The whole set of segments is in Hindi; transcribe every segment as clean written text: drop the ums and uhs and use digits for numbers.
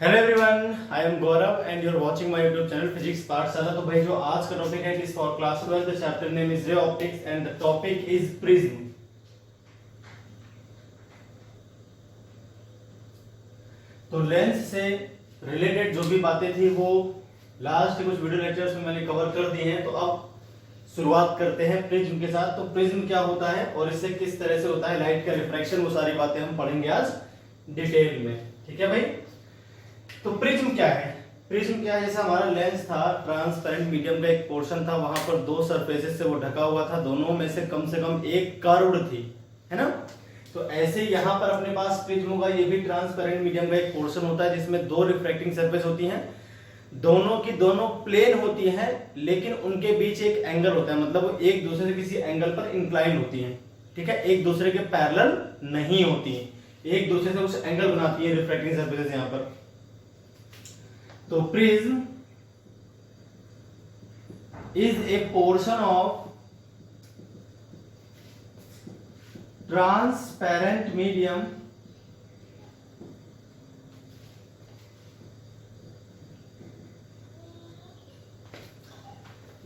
Hello everyone, I am Gaurav and you are watching my YouTube channel physics Pathshala. तो भाई जो आज का टॉपिक है, it is for class 12, the chapter name is ray optics and the topic is prism. तो लेंस से रिलेटेड जो भी बातें थी वो लास्ट के कुछ वीडियो लेक्चर्स में मैंने कवर कर दिए हैं। तो अब शुरुआत करते हैं प्रिज्म के साथ। तो प्रिज्म क्या होता है और इससे किस तरह से होता है लाइट का रिफ्रैक्शन, वो सारी बातें हम पढ़ेंगे आज डिटेल में। ठीक है भाई। तो प्रिज्म क्या है? प्रिज्म क्या है? जैसे हमारा लेंस था, ट्रांसपेरेंट मीडियम का एक पोर्शन था, वहां पर दो सरफेसेस से वो ढका हुआ था, दोनों में से कम एक कर्व्ड थी, है ना। तो ऐसे यहाँ पर अपने पास प्रिज्म होगा, ये भी ट्रांसपेरेंट मीडियम का एक पोर्शन होता है जिसमें दो रिफ्रैक्टिंग सरफेस होती हैं, दोनों की दोनों प्लेन होती हैं, लेकिन उनके बीच एक एंगल होता है, मतलब वो एक दूसरे से किसी एंगल पर इंक्लाइन होती हैं। ठीक है, एक दूसरे के पैरेलल नहीं होती हैं, एक दूसरे से कुछ एंगल बनाती है रिफ्रैक्टिंग सरफेसेस यहाँ पर। तो prism is a portion of transparent medium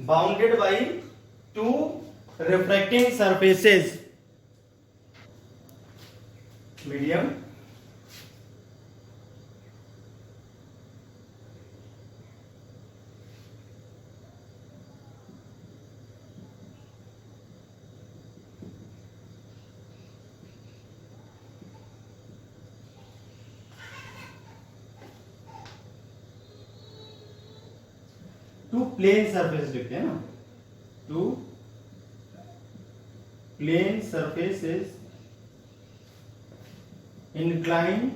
bounded by two refracting surfaces. Medium two plane surface लिखते हैं ना, two plane surfaces incline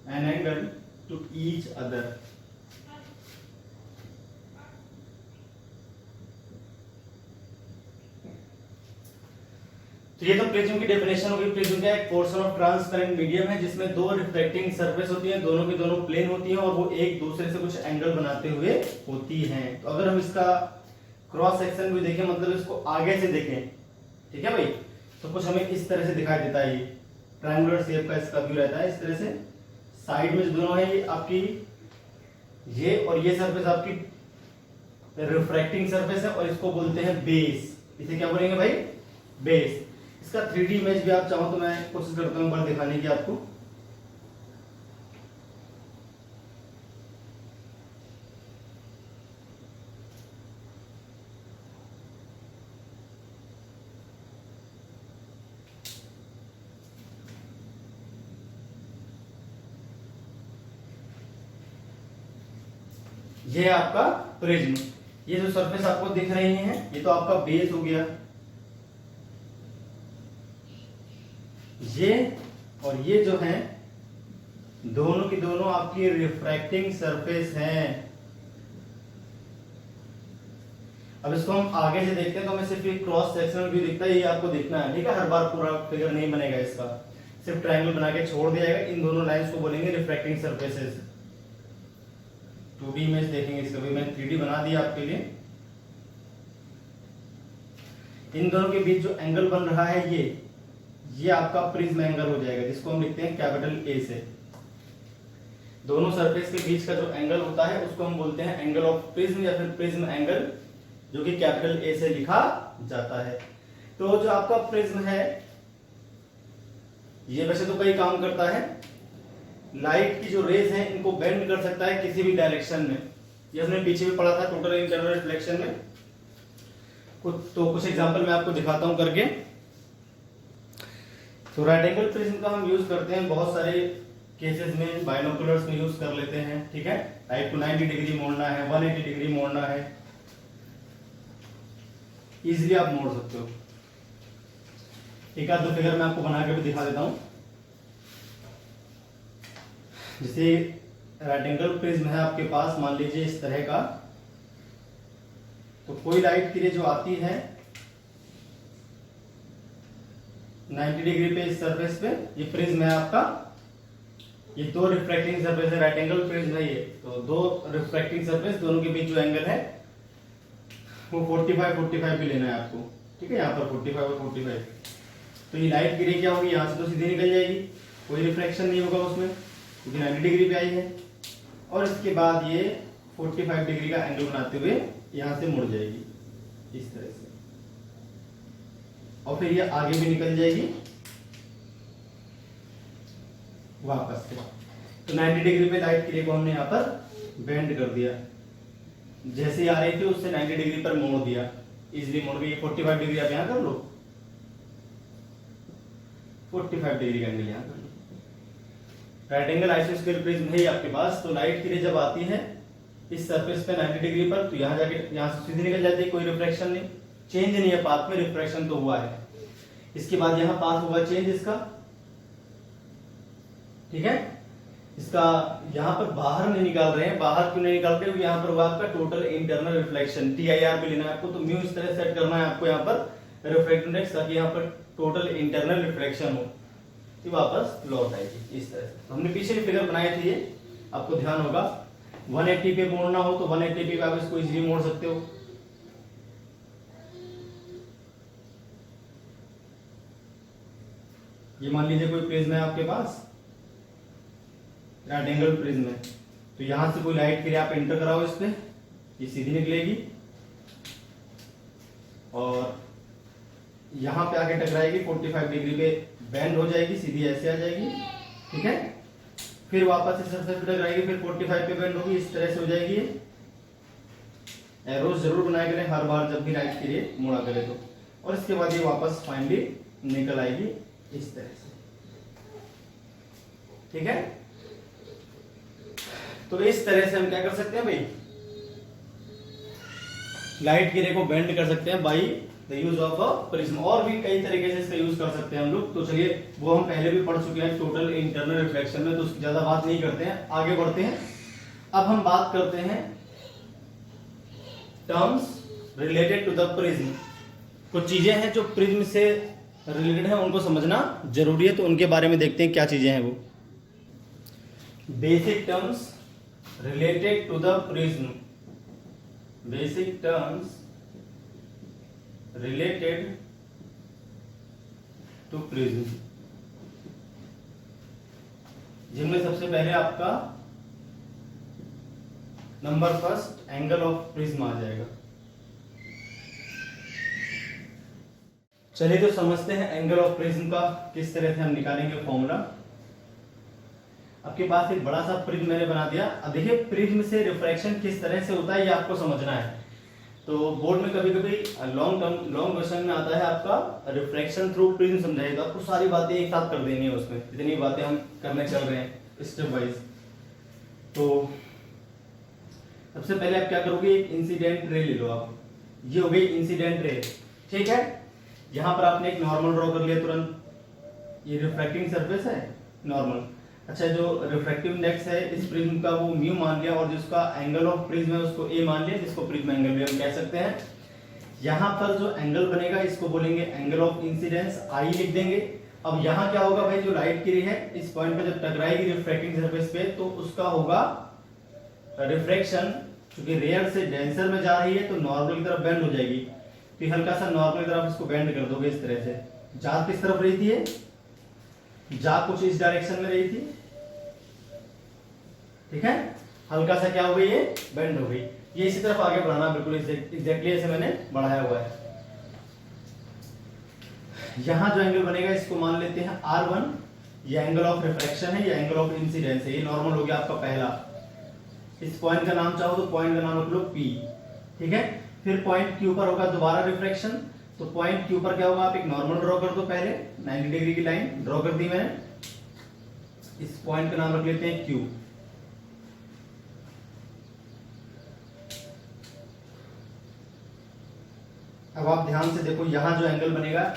an angle to each other. तो ये तो प्रिज्म की डेफिनेशन होगी। प्रिज्म क्या है? एक पोर्शन ऑफ ट्रांसपेरेंट मीडियम है जिसमें दो रिफ्लेक्टिंग सरफेस होती है, दोनों की दोनों प्लेन होती हैं और वो एक दूसरे से कुछ एंगल बनाते हुए होती हैं। तो अगर हम इसका क्रॉस सेक्शन भी देखें, मतलब इसको आगे से देखें, ठीक है भाई, तो कुछ हमें इस तरह से दिखाई देता है। ये ट्रायंगुलर शेप का इसका व्यू रहता है इस तरह से। साइड में जो दोनों है, ये आपकी ये और ये सरफेस आपकी रिफ्रैक्टिंग सरफेस है और इसको बोलते हैं बेस। इसे क्या बोलेंगे भाई? बेस। इसका 3D इमेज भी आप चाहो तो मैं कोशिश करता हूं बार दिखाने की आपको। ये है आपका प्रिज्म। ये जो सरफेस आपको दिख रही है, ये तो आपका बेस हो गया, ये और ये जो है दोनों की दोनों आपकी रिफ्रैक्टिंग सरफेस हैं। अब इसको हम आगे से देखते हैं तो हमें सिर्फ ये क्रॉस सेक्शनल व्यू दिखता है, ये आपको दिखना है। ठीक है, हर बार पूरा फिगर नहीं बनेगा इसका, सिर्फ ट्रायंगल बना के छोड़ दिया जाएगा। इन दोनों लाइंस को बोलेंगे रिफ्रैक्टिंग सरफेसेस। 2D इमेज देखेंगे इसका भी, मैंने 3D बना दिया आपके लिए। इन दोनों के बीच जो एंगल बन रहा है, ये आपका प्रिज्म एंगल हो जाएगा, जिसको हम लिखते हैं कैपिटल ए से। दोनों सरफेस के बीच का जो एंगल होता है उसको हम बोलते हैं एंगल ऑफ प्रिज्म या फिर प्रिज्म एंगल, जो कि कैपिटल ए से लिखा जाता है। तो जो आपका प्रिज्म है, ये वैसे तो कई काम करता है। लाइट की जो रेज हैं इनको बेंड कर सकता है किसी भी डायरेक्शन में। ये हमने पीछे भी पढ़ा था टोटल इंटरनल रिफ्लेक्शन में। तो कुछ एग्जांपल मैं आपको दिखाता हूं करके। तो राइट एंगल प्रिज्म का हम यूज करते हैं बहुत सारे केसेस में, बाइनोकुलर्स में यूज कर लेते हैं। ठीक है, लाइट को 90 डिग्री मोड़ना है, 180 डिग्री मोड़ना है, इजीली आप मोड़ सकते हो। एक आध दो फिगर मैं आपको बना के भी दिखा देता हूं। जैसे राइट एंगल प्रिज्म है आपके पास, मान लीजिए इस तरह का। तो कोई लाइट की रे जो आती है 90 डिग्री पे इस सरफेस पे, ये प्रिज्म है आपका। ये दो रिफ्रैक्टिंग सरफेस है, राइट एंगल प्रिज्म है ये। तो दो रिफ्रैक्टिंग सरफेस, दोनों के बीच जो एंगल है वो 45 भी लेना है आपको। ठीक है, यहाँ पर 45 और 45। तो ये लाइट की रे क्या होगी, यहाँ से तो सीधे निकल जाएगी, कोई रिफ्लेक्शन नहीं होगा उसमें क्योंकि 90 डिग्री पे आई है। और इसके बाद ये 45 डिग्री का एंगल बनाते हुए यहाँ से मुड़ जाएगी इस तरह से, और फिर ये आगे भी निकल जाएगी वापस से। तो 90 डिग्री पे लाइट की रे को हमने यहाँ पर बेंड कर दिया, जैसे ही आ रही थी उससे 90 डिग्री पर मोड़ दिया, इजिली मोड़ गई। 45 डिग्री आप यहाँ कर लो, 45 डिग्री का एंगल यहाँ कर लो। राइट एंगल आइसोस्फीयर प्रिज्म है आपके पास। तो लाइट की रे जब आती है इस सरफेस पे 90 डिग्री पर, तो यहाँ जाके यहाँ से सीधी निकल जाती है, कोई रिफ्लेक्शन नहीं, चेंज नहीं है पाथ में, रिफ्लेक्शन तो हुआ है। इसके बाद यहाँ पाथ हुआ चेंज इसका, ठीक है। इसका यहाँ पर बाहर नहीं निकाल रहे हैं, बाहर क्यों नहीं निकाल रहे, क्योंकि यहाँ पर हुआ आपका टोटल इंटरनल रिफ्लेक्शन, TIR भी लेना है आपको, तो म्यू इस तरह सेट करना है आपको यहाँ पर रिफ्लेक्टिव इंडेक्स, ताकि यहाँ पर टोटल इंटरनल रिफ्लेक्शन हो, तो वापस लौट आएगी इस तरह से। तो हमने पीछे फिगर बनाए थे, ये आपको ध्यान होगा। 180 पे मोड़ना हो तो 180 पे आप इसको इजीली मोड़ सकते हो। ये मान लीजिए कोई प्रिज्म है आपके पास, राइट एंगल प्रिज्म है, तो यहां से कोई लाइट की रे आप एंटर कराओ इस पे, ये सीधी निकलेगी और यहां पे आके टकराएगी, 45 डिग्री पे बेंड हो जाएगी, सीधी ऐसे आ जाएगी, ठीक है। फिर वापस इस सरफेस पे टकराएगी, फिर 45 पे बेंड होगी, इस तरह से हो जाएगी। एरोज जरूर बनाया करें हर बार जब भी लाइट की रे मोड़ा करे तो, और इसके बाद ये वापस फाइनली निकल आएगी इस तरह से, ठीक है। तो इस तरह से हम क्या कर सकते हैं भाई, लाइट की रे को बेंड कर सकते हैं by the use of a prism. और भी कई तरीके से इसका यूज कर सकते हैं हम लोग, तो चलिए वो हम पहले भी पढ़ चुके हैं टोटल इंटरनल रिफ्लेक्शन में, तो ज्यादा बात नहीं करते हैं, आगे बढ़ते हैं। अब हम बात करते हैं terms related to the prism. कुछ चीजें हैं जो प्रिज्म से रिलेटेड है, उनको समझना जरूरी है, तो उनके बारे में देखते हैं क्या चीजें हैं वो। Basic terms related to the prism, basic terms related to prism, जिनमें सबसे पहले आपका number first angle of prism आ जाएगा। चलिए तो समझते हैं एंगल ऑफ प्रिज्म का किस तरह से हम निकालेंगे फॉर्मूला। आपके पास एक बड़ा सा प्रिज्म मैंने बना दिया। अब देखिए प्रिज्म से रिफ्रैक्शन किस तरह से होता है ये आपको समझना है। तो बोर्ड में कभी कभी लॉन्ग क्वेश्चन में आता है आपका रिफ्रैक्शन थ्रू प्रिज्म समझाइए, तो आपको सारी बातें एक साथ कर देनी है उसमें, जितनी बातें हम करने चल रहे हैं स्टेप वाइज। तो सबसे पहले आप क्या करोगे, एक इंसिडेंट रे ले लो आप, ये हो गई इंसिडेंट रे, ठीक है। यहां पर आपने एक नॉर्मल ड्रॉ कर लिया तुरंत, ये रिफ्रैक्टिंग सरफेस है नॉर्मल। अच्छा, जो रिफ्रैक्टिव इंडेक्स है इस प्रिज्म का वो म्यू मान लिया, और जिसका एंगल ऑफ प्रिज्म है उसको ए मान लिया, जिसको प्रिज्म एंगल भी हम कह सकते हैं। यहाँ पर जो एंगल बनेगा इसको बोलेंगे एंगल ऑफ इंसिडेंस, आई लिख देंगे। अब यहाँ क्या होगा भाई, जो लाइट की रे है इस पॉइंट पे जब टकराएगी रिफ्रैक्टिंग सरफेस पे, तो उसका होगा रिफ्रैक्शन, क्योंकि रेयर से डेंसर में जा रही है तो नॉर्मल की तरफ बेंड हो जाएगी, तो हल्का सा नॉर्मल की तरफ इसको बेंड कर दोगे इस तरह से। जा किस तरफ रही थी, जा कुछ इस डायरेक्शन में रही थी, ठीक है। हल्का सा क्या हो गई, ये बेंड हो गई, ये इसी तरफ आगे बढ़ाना, बिल्कुल एग्जैक्टली ऐसे मैंने बढ़ाया हुआ है। यहां जो एंगल बनेगा इसको मान लेते हैं R1, ये एंगल ऑफ रिफ्रैक्शन है, ये एंगल ऑफ इंसिडेंस है, ये नॉर्मल हो गया आपका पहला। इस पॉइंट का नाम चाहो तो पॉइंट का नाम रख लो P, ठीक है। फिर पॉइंट Q पर होगा दोबारा रिफ्रैक्शन, तो पॉइंट Q पर क्या होगा, आप एक नॉर्मल ड्रॉ कर दो, पहले 90 डिग्री की लाइन ड्रॉ कर दी मैंने, इस पॉइंट का नाम रख लेते हैं Q। अब आप ध्यान से देखो, यहां जो एंगल बनेगा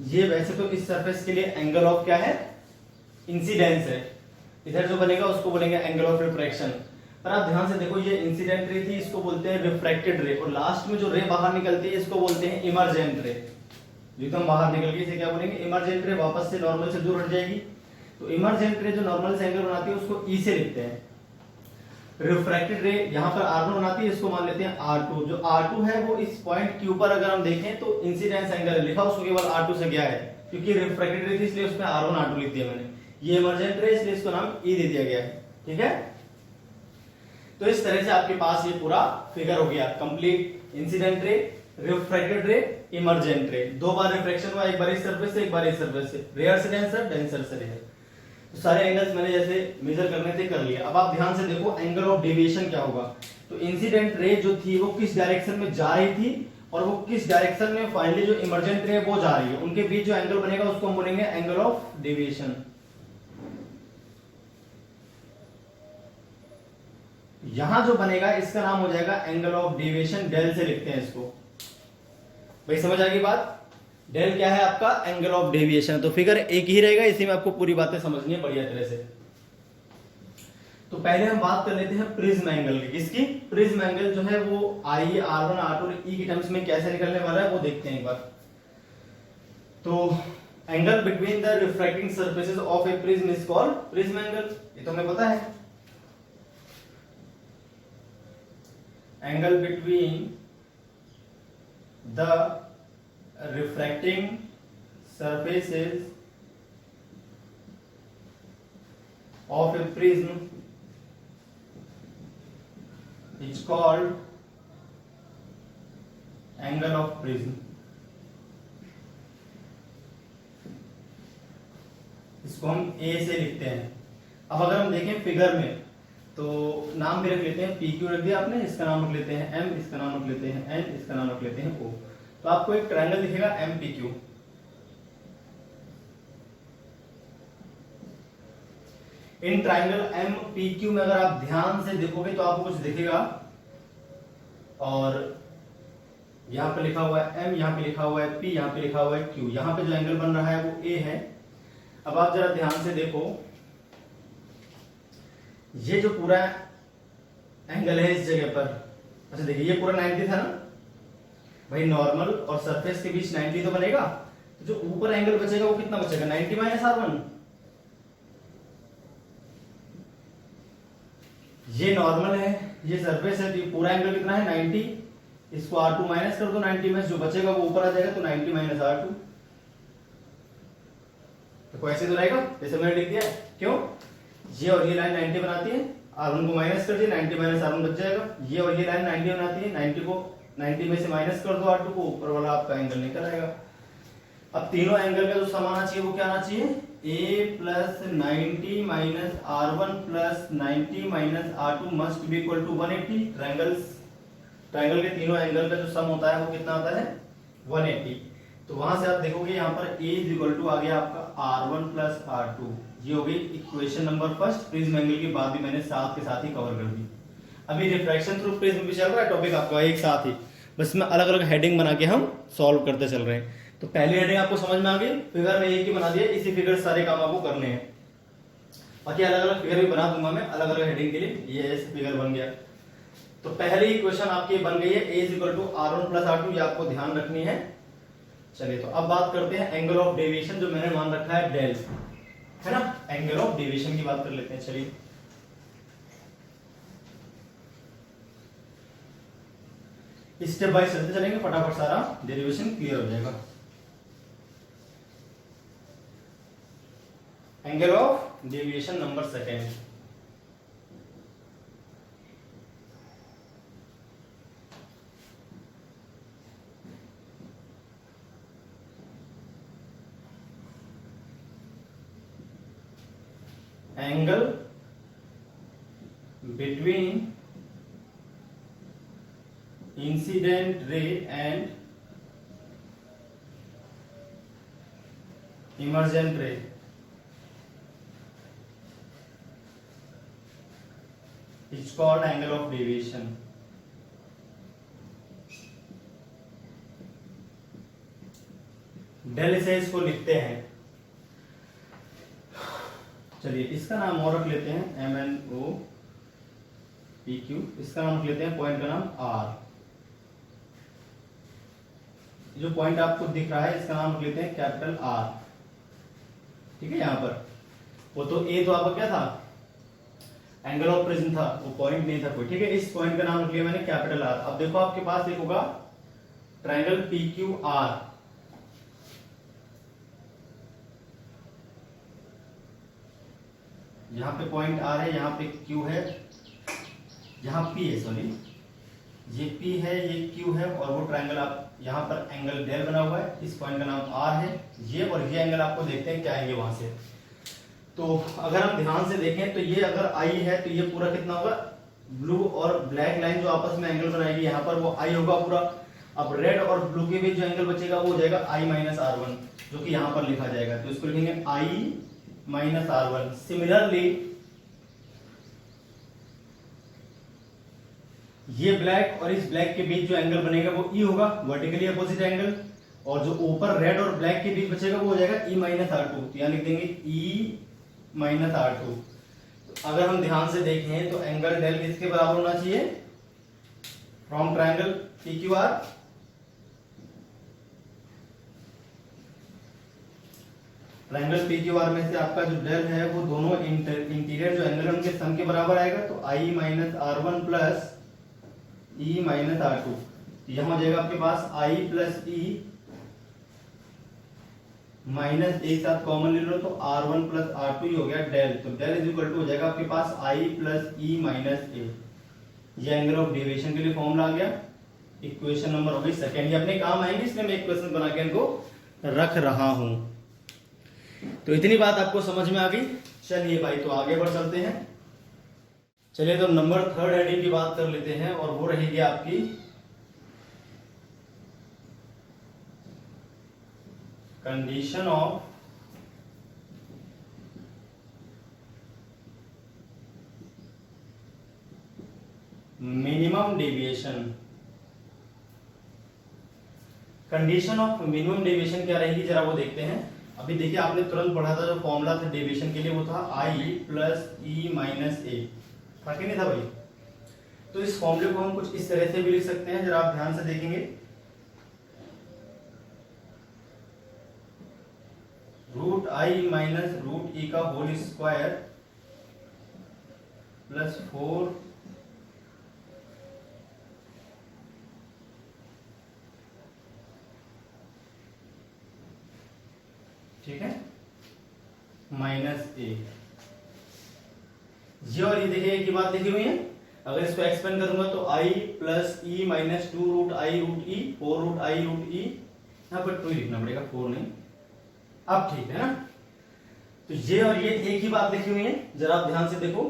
ये वैसे तो इस सरफेस के लिए एंगल ऑफ क्या है, इंसिडेंस है, इधर जो बनेगा उसको बोलेंगे एंगल ऑफ रिफ्रैक्शन। पर आप ध्यान से देखो, ये इंसिडेंट रे थी, इसको बोलते हैं रिफ्रैक्टेड रे, और लास्ट में जो रे बाहर निकलती है इसको बोलते हैं इमर्जेंट रे। एकदम बाहर निकल गई इसे क्या बोलेंगे, इमर्जेंट रे, वापस से नॉर्मल से दूर हट जाएगी। तो इमर्जेंट रे जो नॉर्मल से एंगल बनाती है उसको ई से लिखते हैं। रिफ्रैक्टेड रे यहाँ पर R1 बनाती है, इसको मान लेते हैं R2। जो R2 है वो इस पॉइंट Q पर अगर हम देखें तो इंसिडेंस एंगल लिखा उसको केवल R2 से गया है, क्योंकि रिफ्रैक्टेड रे थी इसलिए उसमें R1 R2 लिख दिया मैंने। ये इमर्जेंट रे इसलिए इसको नाम E दे दिया गया है, ठीक है। तो इस तरह से आपके पास ये पूरा फिगर हो गया, कंप्लीट इंसिडेंट रे, रिफ्रैक्टेड रे, इमर्जेंट रे। दो बार रिफ्रैक्शन हुआ, एक बार इस सरफेस से एक बार इस सरफेस से, रेयर से डेंसर, डेंसर से रेयर। तो सारे एंगल्स मैंने जैसे मेजर करने थे कर लिया। अब आप ध्यान से देखो एंगल ऑफ डेविएशन क्या होगा। तो इंसिडेंट रे जो थी वो किस डायरेक्शन में जा रही थी और वो किस डायरेक्शन में फाइनली जो इमर्जेंट रे है वो जा रही है, उनके बीच जो एंगल बनेगा उसको हम बोलेंगे एंगल ऑफ डेविएशन। यहां जो बनेगा इसका नाम हो जाएगा एंगल ऑफ डेविएशन, डेल से लिखते हैं इसको। भाई समझ आ गई बात? डेल क्या है आपका? Angle of deviation. तो फिगर एक ही रहेगा, इसी में आपको पूरी बातें समझनी है बढ़िया तरह से। तो पहले हम बात कर लेते हैं प्रिज्म एंगल की। किसकी? प्रिज्म एंगल जो है वो आई, R1, R2 और E की टर्म्स में कैसे निकलने वाला है वो देखते हैं एक बार। तो angle between the refracting surfaces of A prism is called prism angle, ये तो हमें पता है। Angle between the refracting surfaces of a prism is called angle of prism। इसको हम A से लिखते हैं। अब अगर हम देखें फिगर में तो नाम भी रख लेते हैं, PQ रख दिया आपने, इसका नाम रख लेते हैं M, इसका नाम रख लेते हैं N, इसका नाम रख लेते हैं O। तो आपको एक ट्रायंगल दिखेगा MPQ। इन ट्रायंगल MPQ में अगर आप ध्यान से देखोगे तो आपको कुछ दिखेगा, और यहां पे लिखा हुआ है M, यहां पे लिखा हुआ है P, यहां पे लिखा हुआ है Q। यहां पे जो एंगल बन रहा है वो A है। अब आप जरा ध्यान से देखो, ये जो पूरा एंगल है इस जगह पर, अच्छा देखिए ये पूरा 90 था ना भाई, नॉर्मल और सरफेस के बीच 90 तो बनेगा। तो जो ऊपर एंगल बचेगा वो कितना बचेगा? 90 माइनस R1। ये नॉर्मल है, ये सरफेस है, तो ये पूरा एंगल कितना है? 90। इसको R2 माइनस कर दो 90 में, जो बचेगा वो ऊपर आ जाएगा, तो 90 माइनस R2। तो ऐसे तो रहेगा जैसे मैंने लिख दिया। क्यों? ये और ये लाइन 90 बनाती है, R1 को माइनस कर दिया, 90 माइनस R1 बच जाएगा। ये और ये लाइन 90 बनाती है, 90 में से माइनस कर दो R2 को, ऊपर वाला आपका एंगल निकल आएगा। अब तीनों एंगल का जो सम आना चाहिए वो क्या आना चाहिए? A plus 90 minus R1 plus 90 minus R2 must be equal to 180। Triangle के तीनों एंगल का जो सम होता है वो कितना आता है? 180। तो वहां से आप देखोगे यहाँ पर A इज इक्वल टू आ गया आपका R1 प्लस R2। ये हो गई equation number first. Prism angle की बात भी मैंने साथ के साथ ही कवर कर दी। अभी रिफ्रैक्शन थ्रू प्रिज्म भी चल रहा है टॉपिक आपका एक साथ ही, बस में अलग अलग हेडिंग बना के हम सॉल्व करते चल रहे हैं। तो पहली हेडिंग आपको समझ में आ गई, फिगर में एक ही बना दिया, इसी फिगर सारे काम आपको करने हैं। बाकी अलग अलग फिगर भी बना दूंगा मैं अलग अलग हेडिंग के लिए। ये ऐसे फिगर बन गया। तो पहली इक्वेशन आपकी बन गई है A is equal to R1 plus R2, ये आपको ध्यान रखनी है। चलिए तो अब बात करते हैं एंगल ऑफ डेविएशन, जो मैंने मान रखा है डेल, है ना। एंगल ऑफ डेविएशन की बात कर लेते हैं। चलिए स्टेप बाय चलते चलेंगे, फटाफट सारा डेरिवेशन क्लियर हो जाएगा। Angle of deviation number second. Angle between incident ray and emergent ray is called angle of deviation. Del से इसको लिखते हैं। चलिए इसका नाम और रख लेते हैं MNO PQ। इसका नाम रख लेते हैं पॉइंट का नाम R। जो पॉइंट आपको दिख रहा है इसका नाम रख लेते हैं कैपिटल R। ठीक है, यहां पर वो तो A तो आपका क्या था? एंगल ऑफ प्रिज्म था, वो पॉइंट नहीं था कोई, ठीक है। इस पॉइंट का नाम रख लिया मैंने कैपिटल आर। अब देखो आपके पास एक होगा ट्रायंगल पी क्यू आर, यहां पे पॉइंट आर है, यहां पे क्यू है, यहां पी है, सॉरी ये पी है, ये क्यू है, और वो ट्रायंगल आप यहाँ पर एंगल डेल बना हुआ है, इस पॉइंट का नाम आर है, ये और ये एंगल आपको देखते हैं क्या आएंगे वहां से। तो अगर हम ध्यान से देखें तो ये अगर आई है तो ये पूरा कितना होगा, ब्लू और ब्लैक लाइन जो आपस में एंगल बनाएगी यहाँ पर वो आई होगा पूरा। अब रेड और ब्लू के बीच जो एंगल बचेगा वो हो जाएगा आई माइनस आर वन, जो कि यहाँ पर लिखा जाएगा, तो इसको लिखेंगे आई माइनस आर वन। सिमिलरली ये ब्लैक और इस ब्लैक के बीच जो एंगल बनेगा वो ई होगा, वर्टिकली अपोजिट एंगल, और जो ऊपर रेड और ब्लैक के बीच बचेगा वो हो जाएगा ई माइनस आर टू, तो यहाँ लिख देंगे ई माइनस आर टू। अगर हम ध्यान से देखें तो एंगल डेल किसके बराबर होना चाहिए, from triangle P Q R, triangle P Q R में से आपका जो डेल है वो दोनों इंटीरियर जो एंगल है उनके सम के बराबर आएगा, तो I minus R one plus E minus R two. यहां हो जाएगा आपके पास आई प्लस ई माइनस एक साथ कॉमन ले लो तो R one plus R two ही हो गया डेल, तो डेल इज इक्वल टू हो जाएगा आपके पास आई प्लस ई माइनस ए। ये एंगल ऑफ डेविएशन के लिए फॉर्मूला आ गया, इक्वेशन नंबर हो गई सेकेंड। ये अपने काम आएंगे इसलिए मैं इक्वेशन बना के इनको रख रहा हूं। तो इतनी बात आपको समझ में आ गई। चलिए भाई तो आगे बढ़ चलते हैं। चलिए तो नंबर थर्ड हेडिंग की बात कर लेते हैं, और वो रहेगी आपकी condition of minimum deviation. Condition of minimum deviation क्या रहेगी जरा वो देखते हैं। अभी देखिए आपने तुरंत पढ़ा था, जो फॉर्मूला था डेविएशन के लिए वो था आई प्लस ई माइनस ए, था कि नहीं था भाई। तो इस फॉर्मूले को हम कुछ इस तरह से भी लिख सकते हैं, जरा आप ध्यान से देखेंगे, root I minus root E का होल स्क्वायर प्लस 4 ठीक है माइनस ए। ये और ये देखिए एक ही बात लिखी हुई है। अगर इसको एक्सपेंड करूंगा तो I plus E minus two root I root E, 4 root I root E, यहां पर 2 ही लिखना पड़ेगा 4 नहीं। अब ठीक है ना, तो ये और ये एक ही बात लिखी हुई है, जरा आप ध्यान से देखो,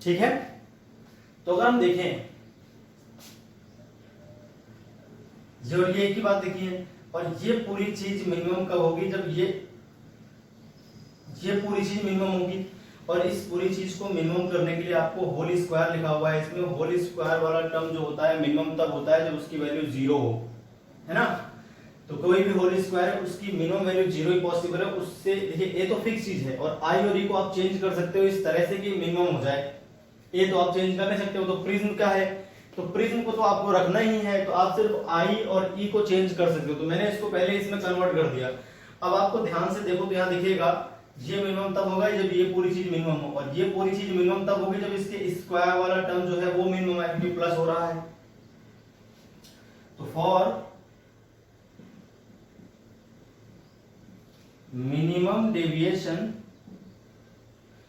ठीक है। तो अगर हम देखें ये और ये एक ही बात लिखी है, और ये पूरी चीज मिनिमम कब होगी, जब ये पूरी चीज मिनिमम होगी। और इस पूरी चीज को मिनिमम करने के लिए आपको होल स्क्वायर लिखा हुआ है, इसमें होल स्क्वायर वाला टर्म जो होता है मिनिमम तब होता है जब उसकी वैल्यू 0 हो, है ना। तो कोई भी होल स्क्वायर है उसकी मिनिमम वैल्यू 0 ही पॉसिबल है। उससे देखिए ए तो फिक्स चीज है, और आई और ई को आप चेंज कर सकते हो इस तरह से कि मिनिमम हो जाए। ए तो आप चेंज कर नहीं सकते हो, तो प्रिज्म का है तो प्रिज्म को तो आपको रखना ही है, तो आप सिर्फ आई और ई को चेंज कर सकते हो। तो मैंने इसको पहले इसमें कन्वर्ट कर दिया। अब आपको ध्यान से देखो तो यहाँ देखिएगा ये मिनिमम तब होगा जब ये पूरी चीज मिनिमम हो, और ये पूरी चीज मिनिमम तब होगी जब इसके स्क्वायर वाला टर्म जो है वो मिनिमम है, क्योंकि प्लस हो रहा है। तो फॉर मिनिमम डेविएशन,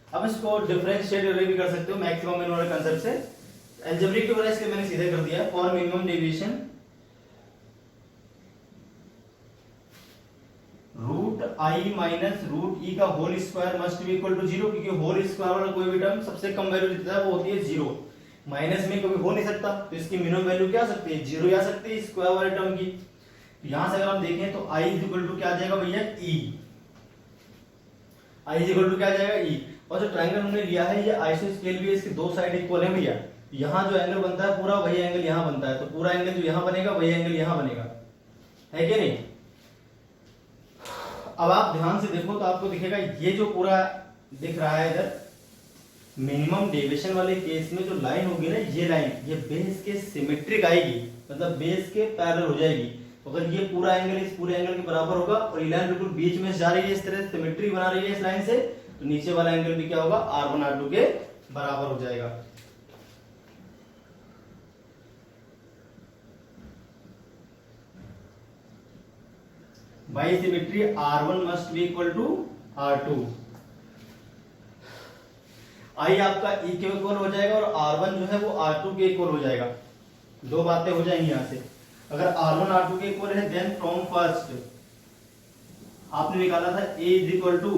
अब इसको डिफरेंशिएट भी कर सकते हो मैक्सिमम मिनिमम वाले कांसेप्ट से। अलजेब्रिक की वजह से मैंने सीधे कर दिया, for minimum deviation root I minus root E का whole square must be equal to 0, क्योंकि होल स्क्वायर वाला कोई भी टर्म सबसे कम वैल्यू देता है वो होती है 0, माइनस में कभी हो नहीं सकता, तो इसकी मिनिमम वैल्यू क्या आ सकती है 0 आ सकती है स्क्वायर वाले टर्म की। तो यहां से अगर हम देखें तो आई इज इक्वल टू क्या आ जाएगा भैया ई, आई इज इक्वल टू क्या आ जाएगा ई। और जो ट्रायंगल हमने लिया है ये आइसोस्केल भी है, इसकी दो साइड इक्वल है भैया। यहाँ जो एंगल बनता है पूरा वही एंगल यहाँ बनता है, तो पूरा एंगल जो यहाँ बनेगा वही एंगल यहाँ बनेगा, है कि नहीं। अब आप ध्यान से देखो तो आपको दिखेगा ये जो पूरा दिख रहा है इधर, मिनिमम डेविएशन वाले केस में जो लाइन होगी ना, ये लाइन ये बेस के सिमेट्रिक आएगी, मतलब बेस के पैरेलल हो जाएगी। तो अगर ये पूरा एंगल इस पूरे एंगल के बराबर होगा और ये लाइन बिल्कुल बीच में जा रही है, इस तरह सिमेट्री बना रही है इस लाइन से, तो नीचे वाला एंगल भी क्या होगा, R1 R2 के बराबर हो जाएगा। By symmetry R1 must be equal to R2। I आपका E के इक्वल हो जाएगा और R1 जो है वो R2 के इक्वल हो जाएगा। दो बातें हो जाएंगी यहां से। अगर R1 R2 के इक्वल है देन फ्रॉम फर्स्ट आपने निकाला था A is equal to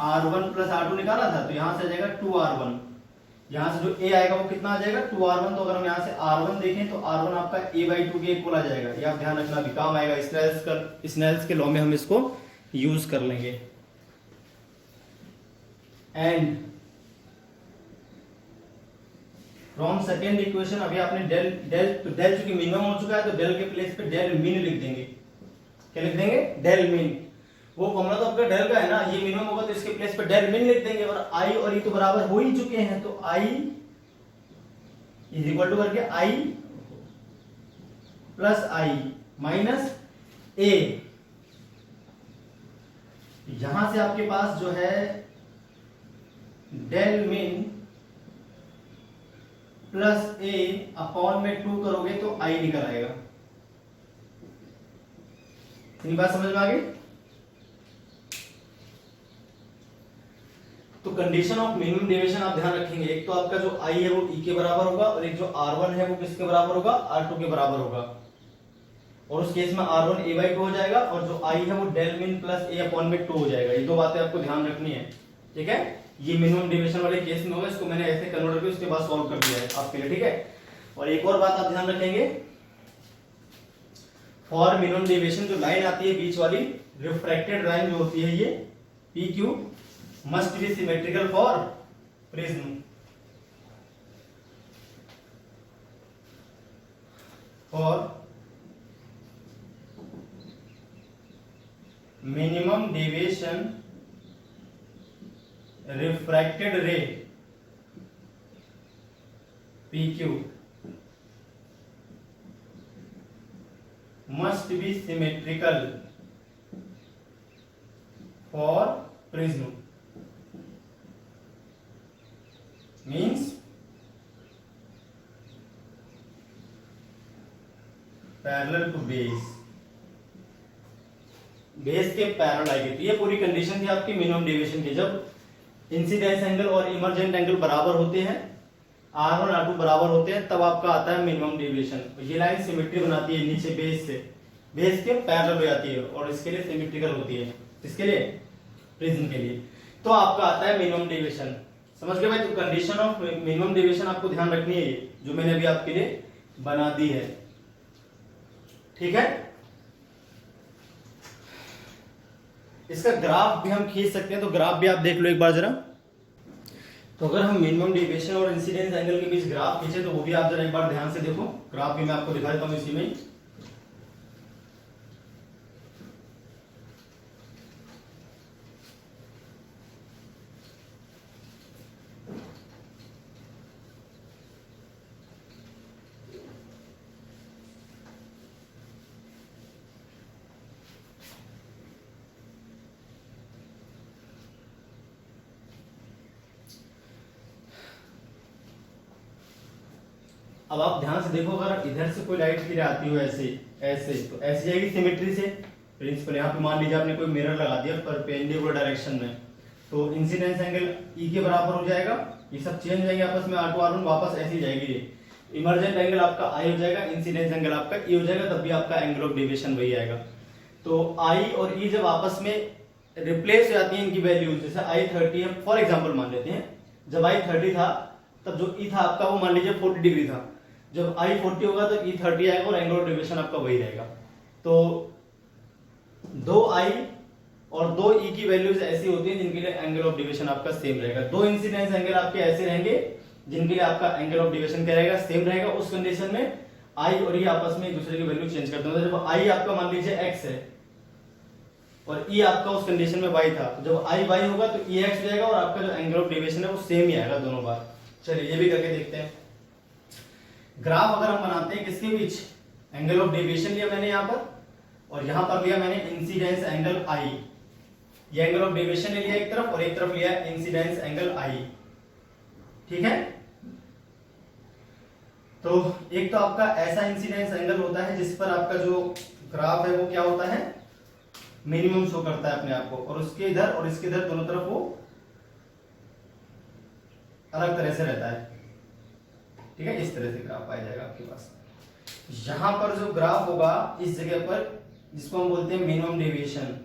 R1 plus R2 निकाला था, तो यहां से आ जाएगा 2R1। यहां से जो A आएगा वो कितना आ जाएगा 2R1। तो अगर हम यहां से R1 देखें तो R1 आपका A/2 के इक्वल आ जाएगा। ये आप ध्यान रखना, भी काम आएगा। स्नेल्स के लॉ में हम इसको यूज कर लेंगे। एंड फ्रॉम सेकेंड इक्वेशन अभी आपने डेल चूंकि मिनिमम हो चुका है तो डेल के प्लेस पे डेल मीन लिख देंगे। क्या लिख देंगे, डेल मीन। वो फॉर्मूला तो आपका डेल का है ना, ये मिनिमम होगा तो इसके प्लेस पे डेल मीन लिख देंगे। और आई और ई तो बराबर हो ही चुके हैं, तो आई इज इक्वल टू करके आई प्लस आई माइनस ए। यहां से आपके पास जो है डेल मीन प्लस ए अपॉन में 2 करोगे तो आई निकल आएगा। इतनी बात समझ में आ गई। तो कंडीशन ऑफ मिनिमम डेविएशन आप ध्यान रखेंगे, एक तो आपका जो आई है वो ई के बराबर होगा और एक जो R1 है वो किसके बराबर होगा, R2 के बराबर होगा। और उस केस में R1 A/2 हो जाएगा और जो आई है वो डेल मीन प्लस ए अपॉन में 2 हो जाएगा। ये दो बातें आपको ध्यान रखनी है, ठीक है। ये मिनिमम डेविएशन वाले केस में होगा, इसको मैंने ऐसे कन्वर्ट करके उसके बाद सॉल्व कर दिया है आपके लिए, ठीक है। और एक और बात आप ध्यान रखेंगे, फॉर मिनिमम डेविएशन जो लाइन आती है बीच वाली रिफ्रैक्टेड लाइन जो होती है ये PQ must be symmetrical for prism. For minimum deviation refracted ray PQ must be symmetrical for prism, means parallel to base, base के पैरेलल आएगी। तो ये पूरी कंडीशन थी आपकी मिनिमम डेविएशन की। जब इंसिडेंस एंगल और इमर्जेंट एंगल बराबर होते हैं, R1 R2 बराबर होते हैं, तब आपका आता है मिनिमम डेविएशन। ये लाइन सिमेट्री बनाती है नीचे बेस से, बेस के पैरेलल हो जाती है और इसके लिए सिमेट्रिकल होती है। इसके लिए प्रिज्म के लिए तो आपका आता है मिनिमम डेविएशन। समझ गए भाई। तो कंडीशन ऑफ मिनिमम डेविएशन आपको ध्यान रखनी है, ये जो मैंने अभी आपके लिए बना दी है, ठीक है। इसका ग्राफ भी हम खींच सकते हैं, तो ग्राफ भी आप देख लो एक बार जरा। तो अगर हम मिनिमम डेविएशन और इंसिडेंस एंगल के बीच ग्राफ खींचे तो वो भी आप जरा एक बार ध्यान से देखो। ग्राफ भी मैं आपको दिखा देता हूं इसी में। अब आप ध्यान से देखो, अगर इधर से कोई लाइट गिर आती हो ऐसे ऐसे तो ऐसी जाएगी सिमेट्री से। प्रिंसिपल यहाँ पे मान लीजिए आपने कोई मिरर लगा दिया परपेंडिकुलर डायरेक्शन में, तो इंसिडेंस एंगल ई के बराबर हो जाएगा। ये सब चेंज हो जाएंगे आपस में, R2 R1 वापस ऐसी जाएगी। ये इमर्जेंट एंगल आपका आई हो जाएगा, इंसिडेंस एंगल आपका ई हो जाएगा, तब भी आपका एंगल ऑफ डेविएशन वही आएगा। तो आई और ई जब आपस में रिप्लेस हो जाती है इनकी वैल्यूज, जैसे आई 30 है फॉर एग्जाम्पल मान लेते हैं, जब आई 30 था तब जो ई था आपका वो मान लीजिए 40 डिग्री था। जब आई 40 होगा तो ई 30 आएगा और एंगल ऑफ डेविएशन आपका वही रहेगा। तो 2 आई और 2 ई की वैल्यूज ऐसी होती हैं जिनके लिए एंगल ऑफ डेविएशन आपका सेम रहेगा। 2 इंसिडेंस एंगल आपके ऐसे रहेंगे जिनके लिए आपका एंगल ऑफ डेविएशन क्या रहेगा, सेम रहेगा। उस कंडीशन में आई और ई आपस में एक दूसरे की वैल्यू चेंज करते हैं। जब आई आपका मान लीजिए एक्स है और ई आपका उस कंडीशन में वाई था, तो जब आई वाई होगा तो ई एक्स रहेगा और आपका जो एंगल ऑफ डेविएशन है वो सेम ही आएगा दोनों बार। चलिए ये भी करके देखते हैं। ग्राफ अगर हम बनाते हैं किसके बीच, एंगल ऑफ डेविएशन लिया मैंने यहां पर और यहां पर लिया मैंने इंसिडेंस एंगल आई। ये एंगल ऑफ डेविएशन लिया एक तरफ और एक तरफ लिया इंसिडेंस एंगल आई। ठीक है, तो एक तो आपका ऐसा इंसिडेंस एंगल होता है जिस पर आपका जो ग्राफ है वो क्या होता है, मिनिमम शो करता है अपने आप को, और उसके इधर और इसके इधर दोनों तरफ वो अलग तरह से रहता है। ठीक है, इस तरह से ग्राफ आ जाएगा आपके पास। यहां पर जो ग्राफ होगा इस जगह पर, जिसको हम बोलते हैं मिनिमम डेविएशन,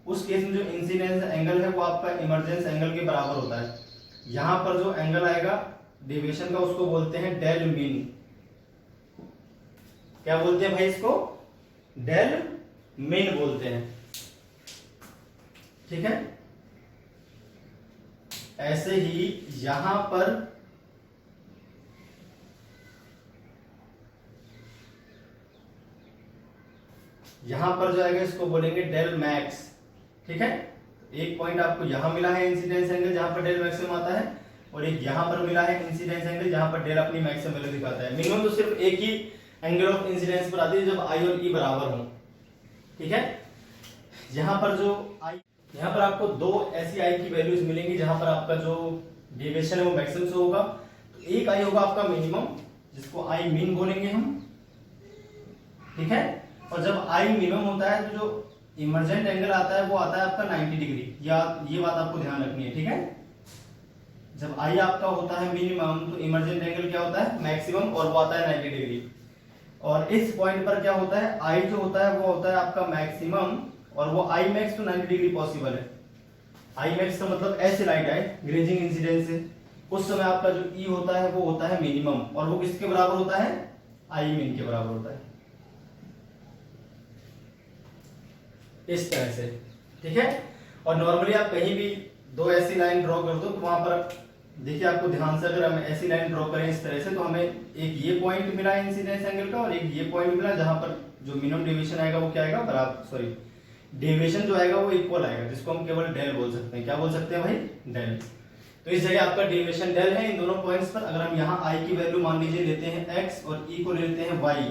उस केस में जो इंसिडेंस एंगल है वो आपका इमर्जेंस एंगल के बराबर होता है। यहां पर जो एंगल आएगा डेविएशन का उसको बोलते हैं डेल मीन। क्या बोलते हैं भाई इसको, डेल मीन बोलते हैं। ठीक है, ऐसे ही यहां पर जो आएगा इसको बोलेंगे डेल मैक्स। ठीक है, एक पॉइंट आपको यहां मिला है इंसिडेंस एंगल जहां पर डेल मैक्सिमम आता है, और एक यहां पर मिला है इंसिडेंस एंगल जहां पर डेल अपनी मैक्सिमम वैल्यू दिखाता है। मिनिमम तो सिर्फ एक ही एंगल ऑफ इंसिडेंस पर आती है जब आई और ई बराबर हो। ठीक है, यहां पर जो आई, यहां पर आपको दो ऐसी आई की वैल्यूज मिलेंगी जहां पर आपका जो डेविएशन है वो मैक्सिमम से होगा। तो एक आई होगा आपका मिनिमम, जिसको आई मीन बोलेंगे हम। ठीक है, और जब आई मिनिमम होता है तो जो इमर्जेंट एंगल आता है वो आता है आपका 90 डिग्री। ये बात आपको ध्यान रखनी है। ठीक है, जब आई आपका होता है मिनिमम तो इमर्जेंट एंगल क्या होता है, मैक्सिमम, और वो आता है 90 डिग्री। और इस पॉइंट पर क्या होता है, आई जो होता है वो होता है आपका मैक्सिमम, और वो आई मैक्स तो 90 डिग्री पॉसिबल है। आई मैक्स का मतलब ऐसे लाइट आए ग्रेजिंग इंसिडेंस से, उस समय आपका जो ई होता है वो होता है मिनिमम, और वो किसके बराबर होता है, आई मीन के बराबर होता है। इस तरह से। ठीक है, और नॉर्मली आप कहीं भी दो ऐसी लाइन ड्रॉ कर दो तो वहां पर देखिए, आपको ध्यान से अगर हम ऐसी लाइन ड्रॉ करें इस तरह से, तो हमें एक ये पॉइंट मिला इंसिडेंस एंगल का और एक ये पॉइंट मिला, जहां पर जो मिनिमम डेविएशन आएगा वो क्या आएगा, बराबर, सॉरी, डेविएशन जो आएगा वो इक्वल आएगा, जिसको हम केवल डेल बोल सकते हैं। क्या बोल सकते हैं भाई, डेल। तो इस जगह आपका डेविएशन डेल है इन दोनों पॉइंट्स पर। अगर हम यहाँ आई की वैल्यू मान लीजिए लेते हैं एक्स और ई को लेते हैं वाई,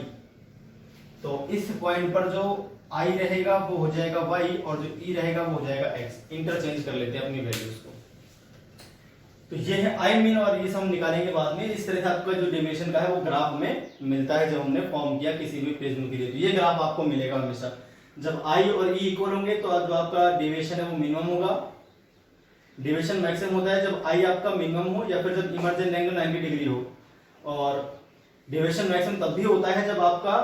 तो इस पॉइंट पर जो आई रहेगा वो हो जाएगा वाई, और जो ई रहेगा वो हो जाएगा एक्स। इंटरचेंज कर लेते हैं अपनी वैल्यूज को। तो ये है आई मीन, और ये सब हम निकालेंगे बाद में। इस तरह से आपका जो डेविएशन का है वो ग्राफ में मिलता है जब हमने फॉर्म किया किसी भी प्रिज्म के लिए। तो ये ग्राफ आपको मिलेगा हमेशा जब आई और ई इक्वल होंगे, तो जो आपका डेविएशन है वो मिनिमम होगा। डेविएशन मैक्सिमम होता है जब आई आपका मिनिमम हो, या फिर जब इमर्जेंट एंगल 90 डिग्री हो। और डेविएशन मैक्सिमम तब भी होता है जब आपका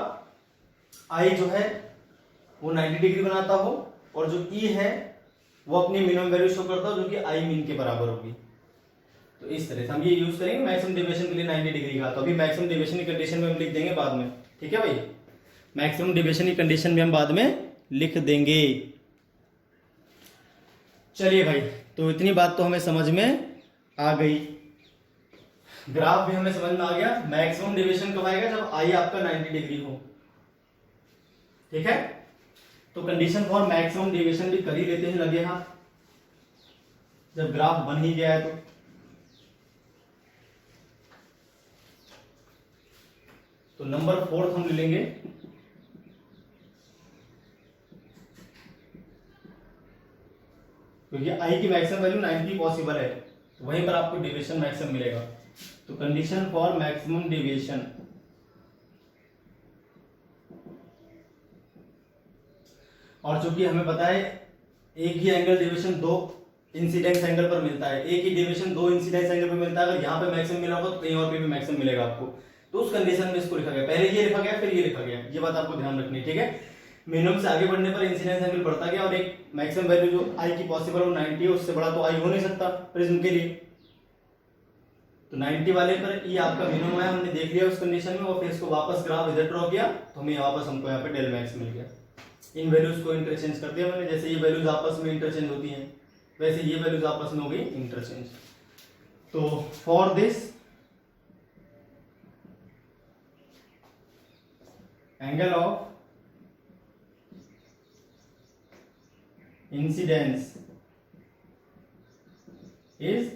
आई जो है वो 90 डिग्री बनाता हो, और जो ई है वो अपनी मिनिमम वैल्यू शो करता हो जो कि आई मीन के बराबर होगी। तो इस तरह से हम ये यूज करेंगे मैक्सिमम डेविएशन के लिए 90 डिग्री का। तो अभी मैक्सिमम डेविएशन की कंडीशन में हम लिख देंगे बाद में। ठीक है भाई, मैक्सिमम डेविएशन की कंडीशन में हम बाद में लिख देंगे। चलिए भाई, तो इतनी बात तो हमें समझ में आ गई, ग्राफ भी हमें समझ में आ गया। मैक्सिमम डेविएशन कब आएगा, जब आई आपका 90 डिग्री हो। ठीक है, तो कंडीशन फॉर मैक्सिमम डेविएशन भी कर ही लेते हैं लगे हाथ, जब ग्राफ बन ही गया है तो नंबर 4 हम ले लेंगे। क्योंकि आई की मैक्सिमम वैल्यू 90 पॉसिबल है, तो वहीं पर आपको डेविएशन मैक्सिमम मिलेगा। तो कंडीशन फॉर मैक्सिमम डेविएशन, और चूंकि हमें पता है एक ही एंगल डेविएशन दो इंसिडेंस एंगल पर मिलता है, एक ही डेविएशन दो इंसिडेंस एंगल पर मिलता है। अगर यहाँ पे मैक्सिमम मिला होगा तो कहीं और पे भी मैक्सिमम मिलेगा आपको। तो उस कंडीशन में इसको लिखा गया, पहले ये लिखा गया फिर ये लिखा गया, ये बात आपको ध्यान रखनी है। ठीक है, मिनिमम से आगे बढ़ने पर इंसिडेंस एंगल बढ़ता गया, और एक मैक्सिमम वैल्यू जो आई की पॉसिबल हो 90 है, उससे बड़ा तो आई हो नहीं सकता प्रिज्म के लिए। तो 90 वाले पर ई आपका मिनिमम है, हमने देख लिया उस कंडीशन में, और फिर इसको वापस ग्राफ इधर ड्रॉ किया तो हमें वापस हमको यहाँ पे डेल मैक्स मिल गया। इन वैल्यूज को इंटरचेंज कर दिया मैंने, जैसे ये वैल्यूज आपस में इंटरचेंज होती हैं वैसे ये वैल्यूज आपस में हो गई इंटरचेंज। तो for this angle of incidence is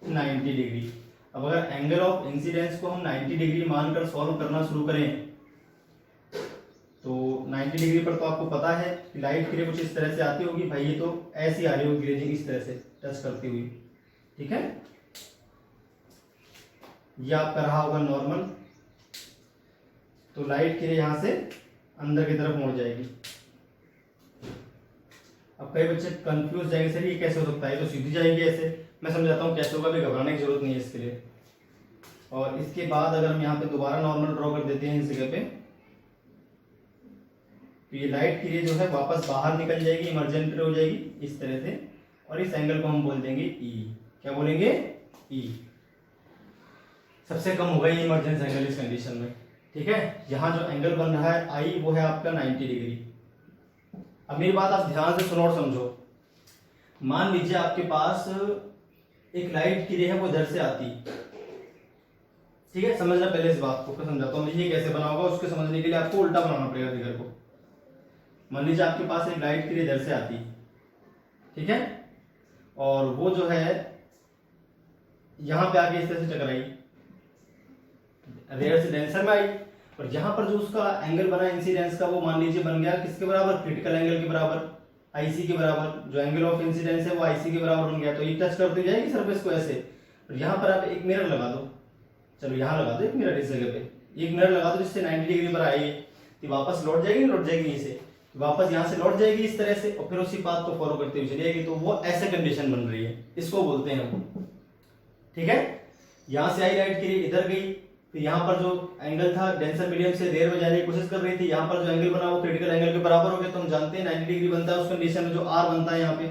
90 degree. अब अगर एंगल ऑफ इंसिडेंस को हम 90 डिग्री मानकर सॉल्व करना शुरू करें तो 90 डिग्री पर तो आपको पता है कि लाइट की रे कुछ इस तरह से आती होगी भाई, ये तो ऐसी आ रही होगी ग्लेजिंग इस तरह से टच करती हुई, ठीक है। ये आपका रहा होगा नॉर्मल, तो लाइट की रे यहाँ से अंदर की तरफ मुड़ जाएगी। अब कई बच्चे कंफ्यूज जाएंगे, सर ये कैसे हो सकता है, तो सीधी जाएगी ऐसे। मैं समझाता हूँ कैसे होगा, भी घबराने की जरूरत नहीं है इसके लिए। और इसके बाद अगर हम यहाँ पे दोबारा नॉर्मल ड्रॉ कर देते हैं इस जगह पे, तो ये लाइट की रे जो है वापस बाहर निकल जाएगी, इमरजेंट हो जाएगी इस तरह से, और इस एंगल को हम बोल देंगे ई। क्या बोलेंगे? ई। सबसे कम होगा ये इमरजेंस एंगल इस कंडीशन में, ठीक है। यहाँ जो एंगल बन रहा है आई, वो है आपका 90 डिग्री। अब मेरी बात आप ध्यान से सुनो और समझो। मान लीजिए आपके पास एक लाइट की रे है, वो इधर से आती, ठीक है। समझना पहले इस बात को, फिर समझाता हूँ ये कैसे बना होगा। उसके समझने के लिए आपको उल्टा बनाना पड़ेगा फिगर को। मान लीजिए आपके पास एक लाइट की रे इधर से आती, ठीक है, और वो जो है यहां पे आके इस तरह से टकराई, रेयर से डेंसर में आई, और यहां पर जो उसका एंगल बना इंसिडेंस का, वो मान लीजिए बन गया किसके बराबर? क्रिटिकल एंगल के बराबर, आईसी के बराबर। जो एंगल ऑफ इंसिडेंस है वो आईसी के बराबर बन गया। तो ये टच करती जाएगी सरफेस को ऐसे, और यहाँ पर आप एक मिरर लगा दो। चलो यहाँ लगा दो एक मिरर, इस जगह पे एक मिरर लगा दो जिससे 90 डिग्री पर आई, तो वापस लौट जाएगी, लौट जाएगी यहीं से, वापस यहाँ से लौट जाएगी इस तरह से, और फिर उसी बात को फॉलो करते हुए चलिएगी। तो वो ऐसे कंडीशन बन रही है, इसको बोलते हैं हम, ठीक है। यहाँ से आई लाइट की रे, इधर गई, फिर यहाँ पर जो एंगल था डेंसर मीडियम से रेयर में जाने की कोशिश कर रही थी, यहाँ पर जो एंगल बना वो क्रिटिकल एंगल के बराबर हो गया। तो हम जानते हैं 90 डिग्री बनता है उस कंडीशन में जो आर बनता है यहाँ पे,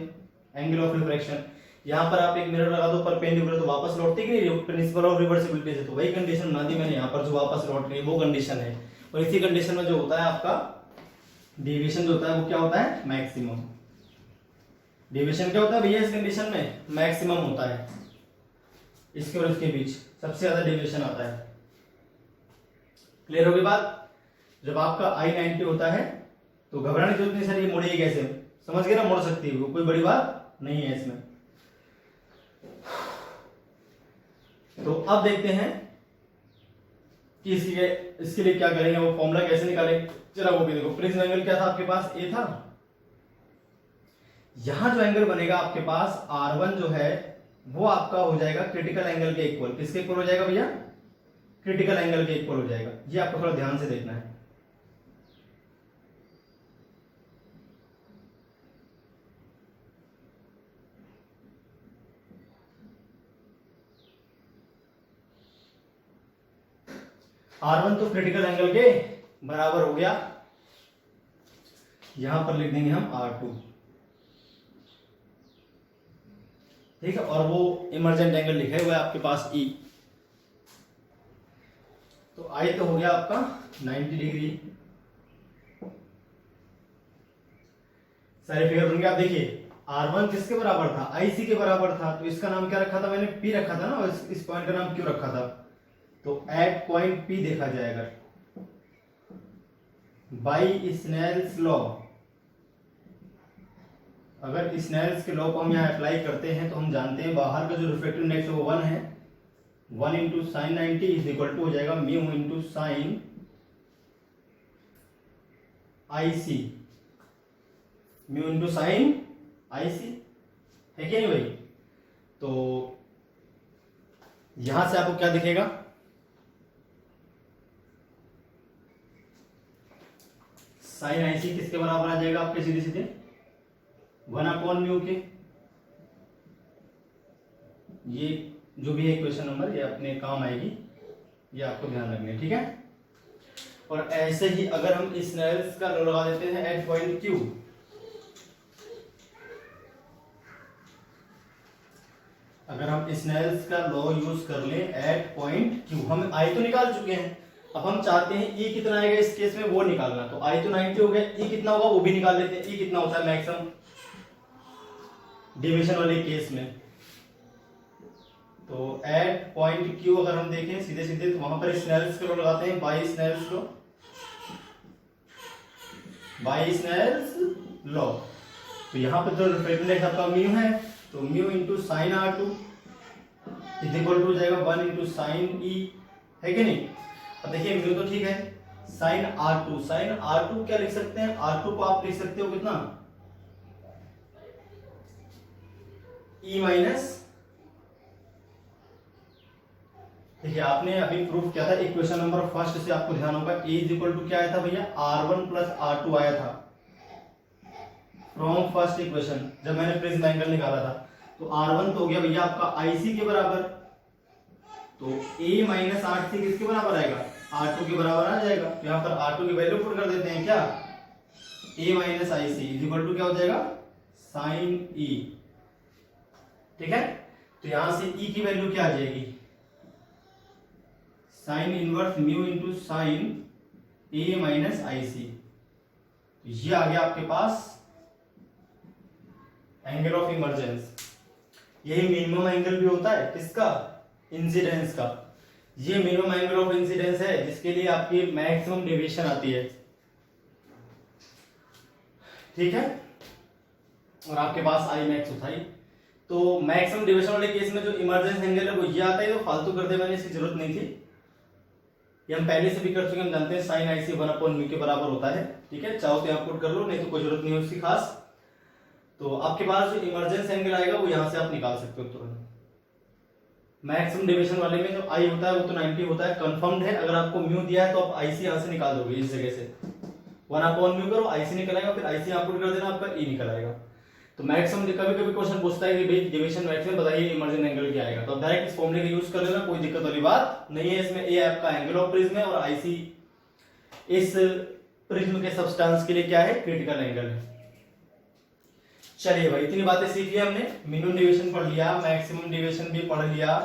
एंगल ऑफ रिफ्रैक्शन। यहाँ पर आप एक मिरर लगा दो परपेंडिकुलर, तो वापस लौटती कि नहीं, प्रिंसिपल ऑफ रिवर्सिबिलिटी से। तो वही कंडीशन बना दी मैंने यहाँ पर, जो वापस लौट रही है वो कंडीशन है। और इसी कंडीशन में जो होता है आपका डेविएशन जो होता है वो क्या होता है? मैक्सिमम। डेविएशन क्या होता है भैया इस कंडीशन में? मैक्सिमम होता है। इसके और इसके बीच सबसे ज्यादा डेविएशन आता है। क्लियर होगी बात? जब आपका I90 होता है तो घबराने की जरूरत नहीं, सर ये मुड़ेगी कैसे? समझ गए ना, मुड़ सकती है, कोई बड़ी बात नहीं है इसमें। तो अब देखते हैं कि इसके लिए क्या करेंगे, वो फॉर्मूला कैसे निकालेंगे। चला वो भी देखो, प्रिज्म एंगल क्या था आपके पास? ए था। यहां जो एंगल बनेगा आपके पास R1 जो है वो आपका हो जाएगा क्रिटिकल एंगल के इक्वल। किसके इक्वल हो जाएगा भैया? क्रिटिकल एंगल के इक्वल हो जाएगा। ये आपको थोड़ा ध्यान से देखना है। R1 तो क्रिटिकल एंगल के बराबर हो गया, यहां पर लिख देंगे हम R2, ठीक है। और वो इमरजेंट एंगल लिखे हुआ है आपके पास E। तो I तो हो गया आपका 90 डिग्री। सारे फिगर बन गए। आप देखिए R1 किसके बराबर था? IC के बराबर था। तो इसका नाम क्या रखा था मैंने? P रखा था ना, और इस पॉइंट का नाम क्यों रखा था? तो एट पॉइंट P देखा जाएगा बाई स्नेल्स लॉ। अगर स्नेल्स के लॉ को हम यहाँ अप्लाई करते हैं तो हम जानते हैं बाहर का जो रिफ्लेक्टिव इंडेक्स है वो 1 है। 1 into sine 90 is equal to हो जाएगा mu into sine IC, mu into sine IC, है क्या नहीं भाई? तो यहां से आपको क्या दिखेगा? साइन IC किसके बराबर आ जाएगा आपके? सीधे सीधे 1/म्यू के। ये जो भी है इक्वेशन नंबर, ये अपने काम आएगी, ये आपको ध्यान रखना है, ठीक है। और ऐसे ही अगर हम स्नेल्स का लॉ लगा देते हैं एट पॉइंट Q, अगर हम स्नेल्स का लॉ यूज कर लें एट पॉइंट Q, हम I तो निकाल चुके हैं, अब हम चाहते हैं E कितना आएगा इस केस में वो निकालना। तो I तो 90 हो गया, E कितना होगा वो भी निकाल लेते हैं। E कितना होता है मैक्सिमम डिवीजन वाले केस में? तो एट पॉइंट Q अगर हम देखें सीधे सीधे, तो वहां पर स्नेल्स का लॉ लगाते हैं, by Snell's law, by Snell's law. तो यहाँ पर जो रिफ्लेक्टिव इंडेक्स आपका म्यू है, तो mu into sine R2 is equal to हो जाएगा 1 इंटू साइन E, है कि नहीं? अब देखिए म्यू तो ठीक है, साइन R2, साइन R2 क्या लिख सकते हैं, R2 को आप लिख सकते हो कितना, E माइनस, देखिए आपने अभी प्रूफ किया था इक्वेशन नंबर फर्स्ट से, आपको ध्यान होगा E इज इक्वल टू क्या आया था भैया, R1 प्लस R2 आया था फ्रॉम फर्स्ट इक्वेशन जब मैंने प्रिज्म एंगल निकाला था। तो R1 तो हो गया भैया आपका IC के बराबर, तो A माइनस RC किसके बराबर आएगा, R2 के बराबर आ जाएगा। तो यहाँ पर R2 की वैल्यू पुट कर देते हैं क्या, A minus IC is equal to क्या हो जाएगा, साइन E, ठीक है। तो यहां से E की वैल्यू क्या आ जाएगी, sine inverse mu into sign A minus IC, ये आ गया आपके पास एंगल ऑफ इमर्जेंस। यही मिनिमम एंगल भी होता है किसका, इंसिडेंस का। ये मिनिमम एंगल ऑफ इंसिडेंस है जिसके लिए आपकी मैक्सिमम डेविएशन आती है, ठीक है। और आपके पास आई मैक्स होता है। तो मैक्सिमम डेविएशन वाले केस में जो इमर्जेंस एंगल है वो ये आता है, तो फालतू कर दे मैंने, इसकी जरूरत नहीं थी, ये हम पहले से भी कर चुके, हम जानते हैं साइन IC 1/μ के बराबर होता है, ठीक है। चाहो तो यहाँ पुट कर लो, नहीं तो कोई जरूरत नहीं है उसकी खास। तो आपके पास जो इमरजेंस एंगल आएगा वो यहां से आप निकाल सकते हो तुरंत। मैक्सिमम डेविएशन वाले में जो आई होता है वो तो 90 होता है, कंफर्म्ड है। अगर आपको म्यू दिया है तो आप IC यहां से निकाल दोगे, इस जगह से 1/μ करो, IC निकल आएगा, फिर IC यहाँ पुट कर देना, आपका E निकल आएगा। तो मैक्सिमम कभी कभी क्वेश्चन पूछता है कि भाई डेविएशन मैक्सिमम बताइए, इमर्जेंस एंगल क्या आएगा, तो डायरेक्ट इस फॉर्मूले का यूज कर लेना, कोई दिक्कत वाली बात नहीं है इसमें। A आपका एंगल ऑफ प्रिज्म है और IC इस प्रिज्म के सब्सटेंस के लिए क्या है, क्रिटिकल एंगल है। चलिए भाई, इतनी बातें सीख लिया हमने, मिनिमम डेविएशन पढ़ लिया, मैक्सिमम डेविएशन भी पढ़ लिया,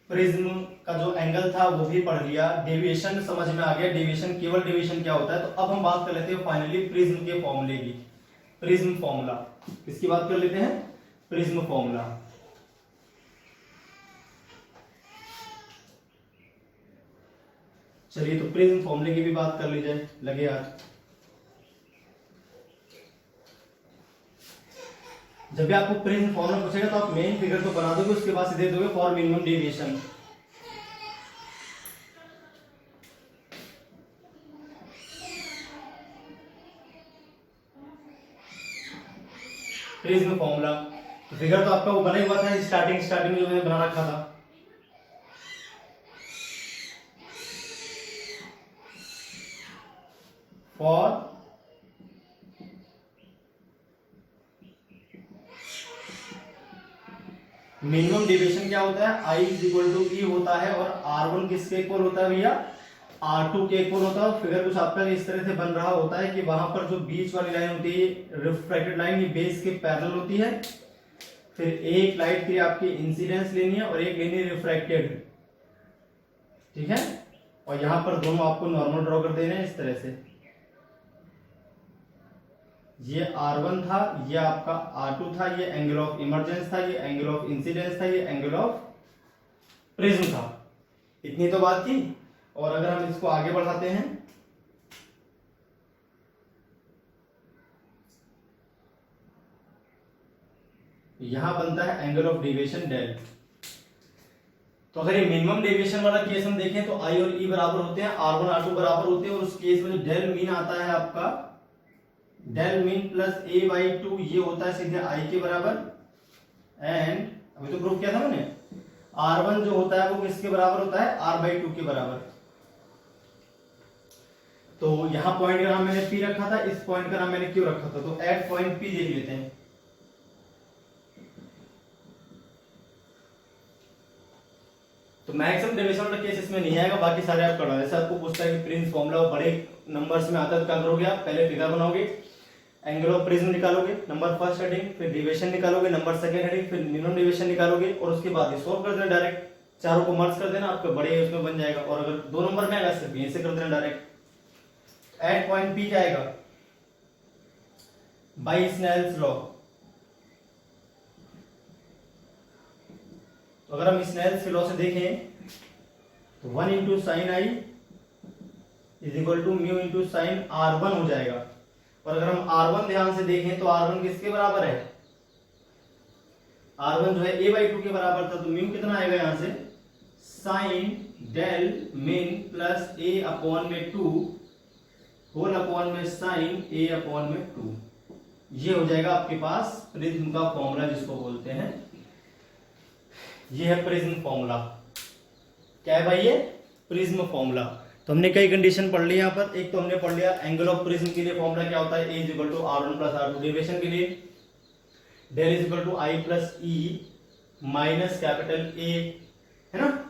प्रिज्म का जो एंगल था वो भी पढ़ लिया, डेविएशन समझ में आ गया, डेविएशन केवल डेविएशन क्या होता है। तो अब हम बात कर लेते हैं फाइनली प्रिज्म के फॉर्मूले की, प्रिज्म फॉर्मूला, किसकी बात कर लेते हैं, प्रिज्म फॉर्मूला। चलिए तो प्रिज्म फॉर्मूले की भी बात कर ली जाए, लगे आज। जब भी आपको प्रिज्म फॉर्मूला पूछेगा तो आप मेन फिगर तो बना दोगे, उसके बाद सीधे दोगे for minimum deviation. Prism formula तो फिगर तो आपका वो बना ही हुआ था स्टार्टिंग में जो मैंने बना रखा था। फॉर मिनिमम डेविएशन क्या होता है, I is equal to E होता है, और R1 किसके इक्वल होता है भैया, R2 के इक्वल होता है। फिगर कुछ आपका इस तरह से बन रहा होता है कि वहां पर जो बीच वाली लाइन होती है रिफ्रैक्टेड लाइन, ये बेस के पैरेलल होती है, फिर एक लाइट की आपकी इंसिडेंस लेनी है और एक लेनी है रिफ्रैक्टेड, ठीक है। और यहां पर दोनों आपको नॉर्मल ड्रॉ कर देने हैं इस तरह से, ये R1 था, ये आपका R2 था, ये एंगल ऑफ इमरजेंस था, ये एंगल ऑफ इंसिडेंस था, ये एंगल ऑफ प्रिज्म था। इतनी तो बात थी। और अगर हम इसको आगे बढ़ाते हैं, यहां बनता है एंगल ऑफ डेविएशन डेल। तो अगर ये मिनिमम डेविएशन वाला केस हम देखें तो I और E बराबर होते हैं, R1 R2 बराबर होते हैं, और उस केस में जो डेल मीन आता है आपका, डेल मीन प्लस A/2, ये होता है सीधे I के बराबर। एंड अभी तो प्रूफ किया था मैंने, R1 जो होता है वो किसके बराबर होता है, R/2 के बराबर। तो यहां पॉइंट का नाम मैंने P रखा था, इस पॉइंट का नाम मैंने Q रखा था, तो एट पॉइंट P देख लेते हैं। तो मैक्सिमम डेविएशन वाला केस इसमें नहीं आएगा, बाकी सारे आप करना। जैसे आपको पूछता है कि प्रिज्म फॉर्मूला बड़े नंबर्स में आता है तो क्या करोगे आप, पहले फिगर बनाओगे, एंगल ऑफ प्रिज्म निकालोगे, नंबर फर्स्ट हेडिंग, फिर डेविएशन निकालोगे, नंबर सेकंड हेडिंग, फिर मिनिमम डेविएशन निकालोगे, और उसके बाद ये सॉल्व कर देना डायरेक्ट, चारों को मर्ज कर देना, आपका बड़े उसमें बन जाएगा। और अगर 2 नंबर में आएगा सिर्फ यहीं से कर देना डायरेक्ट। एट पॉइंट P क्या आएगा, बाय स्नेल्स लॉ। तो अगर हम स्नेल्स लॉ से देखें तो 1 into sine I is equal to mu into sine R1 हो जाएगा। और अगर हम R1 ध्यान से देखें तो R1 किसके बराबर है, R1 जो है A/2 के बराबर था, तो म्यू कितना आएगा यहां से, साइन डेल मीन प्लस ए अपॉन में 2 होल अपॉन में साइन ए अपॉन में 2। ये हो जाएगा आपके पास प्रिज्म का फॉर्मूला जिसको बोलते हैं, ये है प्रिज्म फॉर्मूला। क्या है भाई ये? Prism formula. तो हमने कई कंडीशन पढ़ ली यहाँ पर। एक तो हमने पढ़ लिया एंगल ऑफ प्रिज्म के लिए फॉर्मूला क्या होता है, A is equal to R1 plus R2। Deviation के लिए del is equal to I plus E minus capital A, है ना।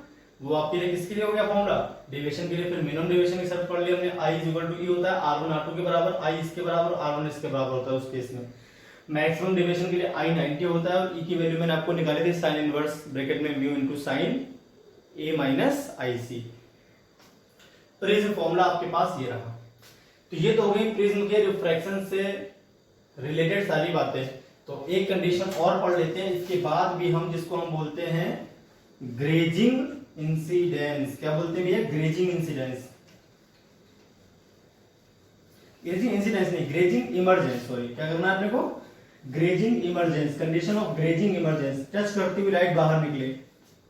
वो आपके लिए किसके लिए हो गया फॉर्मूला? डेविएशन के लिए। फिर मिनिमम डेविएशन की शर्त पढ़ ली हमने, आई इज इक्वल टू ई होता है R1 R2 के बराबर, आई इसके बराबर, R1 इसके बराबर होता है उस केस में। मैक्सिमम डेविएशन के लिए आई 90 होता है और ई की वैल्यू मैंने आपको निकाली थी साइन इनवर्स ब्रैकेट में म्यू इनटू साइन ए माइनस आई सी। प्रिज्म फॉर्मूला आपके पास ये रहा। तो ये तो हो गई प्रिज्म के रिफ्रैक्शन से रिलेटेड सारी बातें। तो एक कंडीशन और पढ़ लेते हैं इसके बाद भी हम, जिसको हम बोलते हैं ग्रेजिंग इंसिडेंस। क्या बोलते हैं भैया? Grazing incidence. ग्रेजिंग इंसिडेंस नहीं, ग्रेजिंग इमरजेंस। सॉरी, क्या करना है अपने को? Grazing emergence. Condition of grazing emergence. Touch करती हुई लाइट बाहर निकले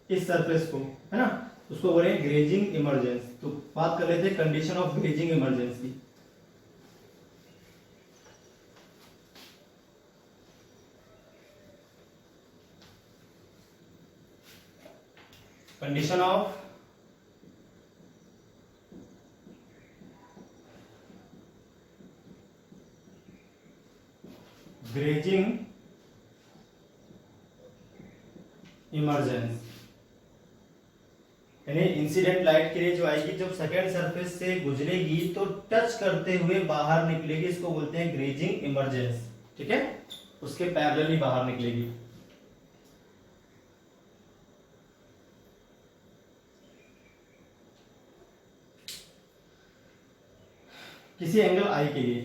इस सरफेस को, है ना, उसको बोले ग्रेजिंग इमरजेंस। तो बात कर लेते हैं कंडीशन ऑफ ग्रेजिंग इमरजेंस की। कंडीशन ऑफ ग्रेजिंग इमरजेंस यानी इंसिडेंट लाइट के लिए जो आएगी, जब सेकेंड सरफेस से गुजरेगी तो टच करते हुए बाहर निकलेगी, इसको बोलते हैं ग्रेजिंग इमरजेंस। ठीक है, उसके पैरेलली बाहर निकलेगी। किसी एंगल आई के लिए,